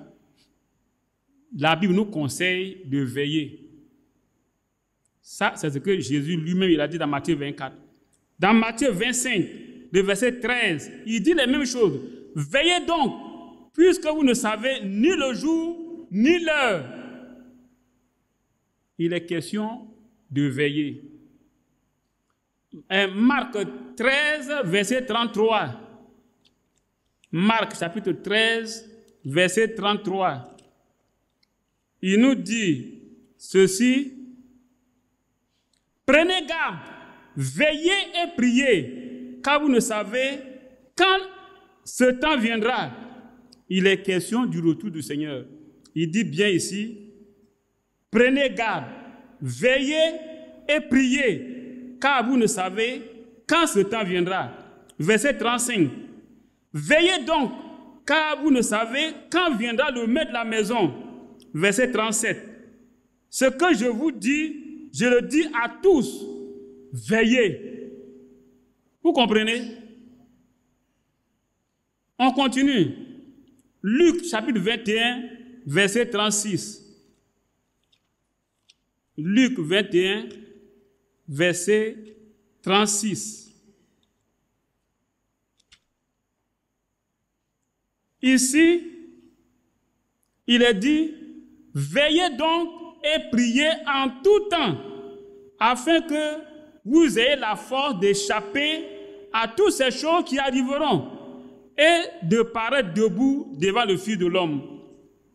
A: la Bible nous conseille de veiller. Ça, c'est ce que Jésus lui-même il a dit dans Matthieu 24. Dans Matthieu 25, le verset 13, il dit les mêmes choses. Veillez donc, puisque vous ne savez ni le jour, ni l'heure. Il est question de veiller. Marc 13, verset 33. Marc chapitre 13, verset 33. Il nous dit ceci. Prenez garde, veillez et priez, car vous ne savez quand ce temps viendra. Il est question du retour du Seigneur. Il dit bien ici, prenez garde, veillez et priez, car vous ne savez quand ce temps viendra. Verset 35. Veillez donc, car vous ne savez quand viendra le maître de la maison. Verset 37. Ce que je vous dis, je le dis à tous, veillez. Vous comprenez? On continue. Luc chapitre 21, verset 36. Luc 21, verset 36. Ici, il est dit, veillez donc et priez en tout temps, afin que vous ayez la force d'échapper à toutes ces choses qui arriveront et de paraître debout devant le Fils de l'homme.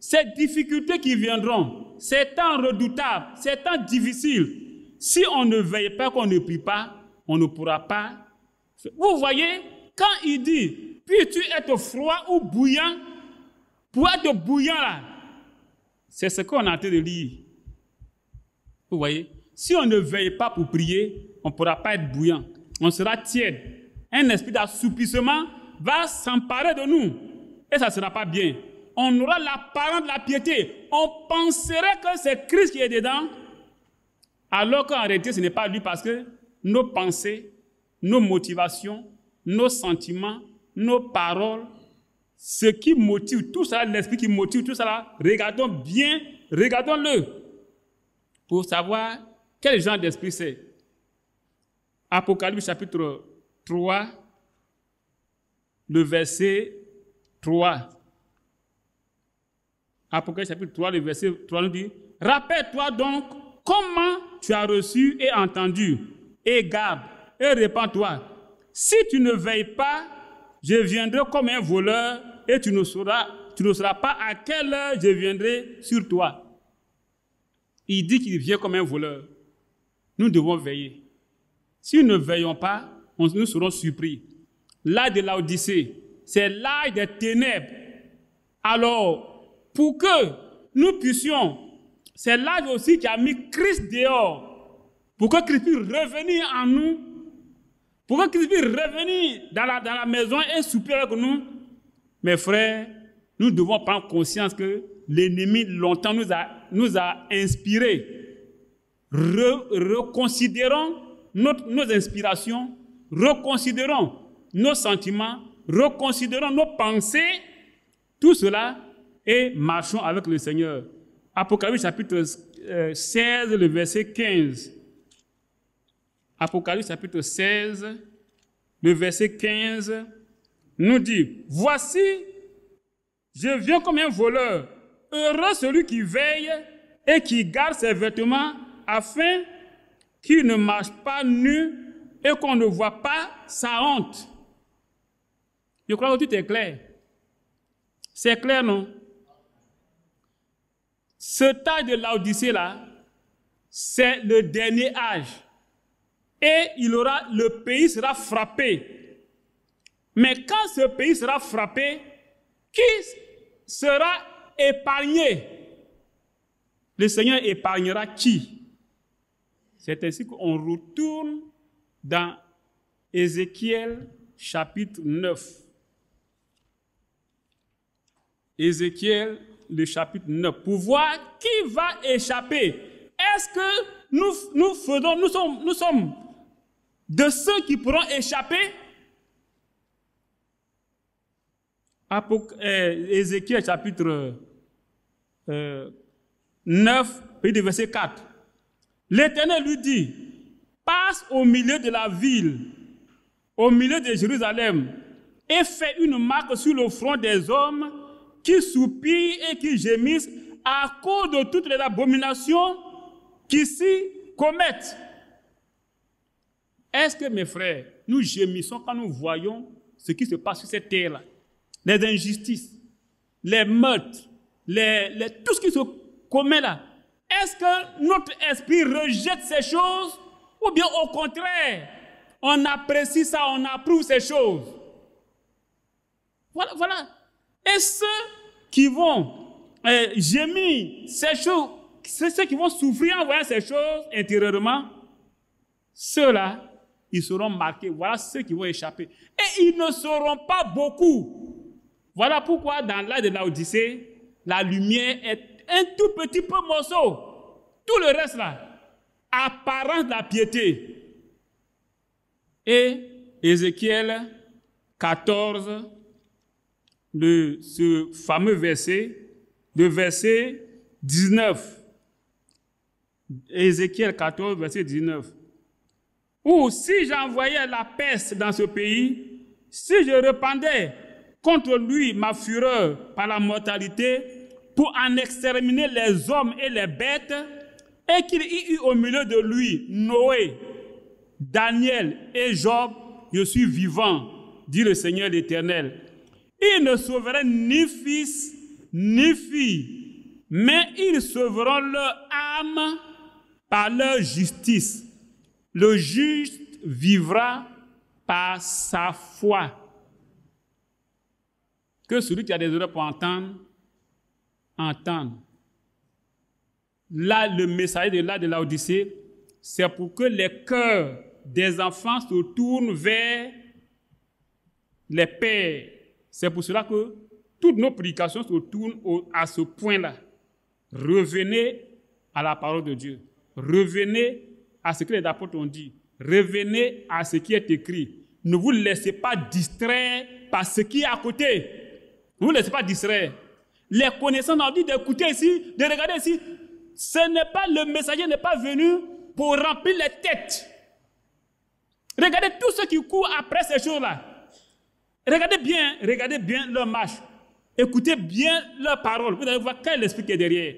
A: Ces difficultés qui viendront, ces temps redoutables, ces temps difficiles, si on ne veille pas, qu'on ne prie pas, on ne pourra pas. Vous voyez, quand il dit, puis-tu être froid ou bouillant, pour être bouillant là, c'est ce qu'on est en train de lire. Vous voyez, si on ne veille pas pour prier, on ne pourra pas être bouillant. On sera tiède. Un esprit d'assoupissement va s'emparer de nous. Et ça ne sera pas bien. On aura l'apparence de la piété. On penserait que c'est Christ qui est dedans, alors qu'en réalité, ce n'est pas lui, parce que nos pensées, nos motivations, nos sentiments, nos paroles, ce qui motive tout ça, l'esprit qui motive tout ça, regardons bien, regardons-le pour savoir quel genre d'esprit c'est. Apocalypse chapitre 3, le verset 3. Apocalypse chapitre 3, le verset 3 nous dit, « Rappelle-toi donc comment tu as reçu et entendu, et garde, et répands-toi. Si tu ne veilles pas, je viendrai comme un voleur, et tu ne sauras pas à quelle heure je viendrai sur toi. » Il dit qu'il vient comme un voleur. Nous devons veiller. Si nous ne veillons pas, nous serons surpris. L'âge de Laodicée, c'est l'âge des ténèbres. Alors, pour que nous puissions, c'est l'âge aussi qui a mis Christ dehors, pour que Christ puisse revenir en nous, pour que Christ puisse revenir dans la maison et souper avec nous. Mes frères, nous devons prendre conscience que l'ennemi longtemps nous a inspirés. Reconsidérons nos inspirations, reconsidérons nos sentiments, reconsidérons nos pensées, tout cela, et marchons avec le Seigneur. Apocalypse chapitre 16, le verset 15. Apocalypse chapitre 16, le verset 15, nous dit, « Voici, je viens comme un voleur. Heureux celui qui veille et qui garde ses vêtements, afin qu'il ne marche pas nu et qu'on ne voit pas sa honte. » Je crois que tout est clair. C'est clair, non? Ce âge de Laodicée-là, c'est le dernier âge. Et le pays sera frappé. Mais quand ce pays sera frappé, qui sera épargné? Le Seigneur épargnera qui? C'est ainsi qu'on retourne dans Ézéchiel chapitre 9. Ézéchiel, le chapitre 9, pour voir qui va échapper. Est-ce que nous sommes de ceux qui pourront échapper? Ézéchiel chapitre 9, verset 4. L'Éternel lui dit, passe au milieu de la ville, au milieu de Jérusalem, et fais une marque sur le front des hommes qui soupirent et qui gémissent à cause de toutes les abominations qui s'y commettent. Est-ce que, mes frères, nous gémissons quand nous voyons ce qui se passe sur cette terre-là? Les injustices, les meurtres, tout ce qui se commet là. Est-ce que notre esprit rejette ces choses ou bien au contraire, on apprécie ça, on approuve ces choses? Voilà. Et ceux qui vont gémir ces choses, ceux qui vont souffrir en voyant ces choses intérieurement, ceux-là, ils seront marqués. Voilà ceux qui vont échapper. Et ils ne seront pas beaucoup. Voilà pourquoi dans l'âge de Laodicée, la lumière est un tout petit peu morceau. Tout le reste là, apparence de la piété. Et Ézéchiel 14, ce fameux verset, le verset 19. Ézéchiel 14, verset 19. Ou si j'envoyais la peste dans ce pays, si je répandais contre lui ma fureur par la mortalité, pour en exterminer les hommes et les bêtes, et qu'il y eut au milieu de lui Noé, Daniel et Job, je suis vivant, dit le Seigneur l'Éternel. Ils ne sauveraient ni fils ni fille, mais ils sauveront leur âme par leur justice. Le juste vivra par sa foi. Que celui qui a des oreilles pour entendre, entende. Là, le messager de Laodicée, c'est pour que les cœurs des enfants se tournent vers les pères. C'est pour cela que toutes nos prédications se tournent à ce point-là. Revenez à la parole de Dieu. Revenez à ce que les apôtres ont dit. Revenez à ce qui est écrit. Ne vous laissez pas distraire par ce qui est à côté. Ne vous laissez pas distraire. Les connaissances ont dit d'écouter ici, de regarder ici. Le messager n'est pas venu pour remplir les têtes. Regardez tous ceux qui courent après ces choses-là. Regardez bien leur marche. Écoutez bien leurs paroles. Vous allez voir quel est l'esprit qui est derrière.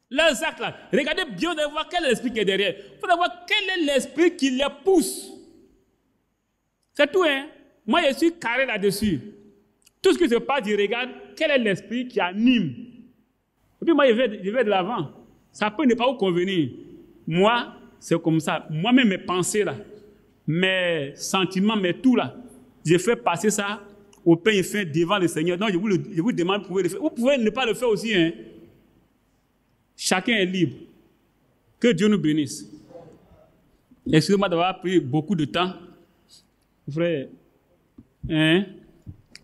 A: Leurs actes là. Regardez bien, vous allez voir quel est l'esprit qui est derrière. Vous allez voir quel est l'esprit qui les pousse. C'est tout, hein. Moi, je suis carré là-dessus. Tout ce qui se passe, je regarde quel est l'esprit qui anime. Et puis moi, je vais de l'avant. Ça peut ne pas vous convenir. Moi, c'est comme ça. Moi-même, mes pensées, là, mes sentiments, mes tout, là, je fais passer ça au pain et fin devant le Seigneur. Donc, je vous demande, vous pouvez le faire. Vous pouvez ne pas le faire aussi. Hein. Chacun est libre. Que Dieu nous bénisse. Excusez-moi d'avoir pris beaucoup de temps. Frère, hein?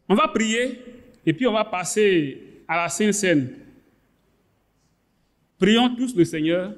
A: On va prier et puis on va passer à la Sainte Seine. Prions tous le Seigneur.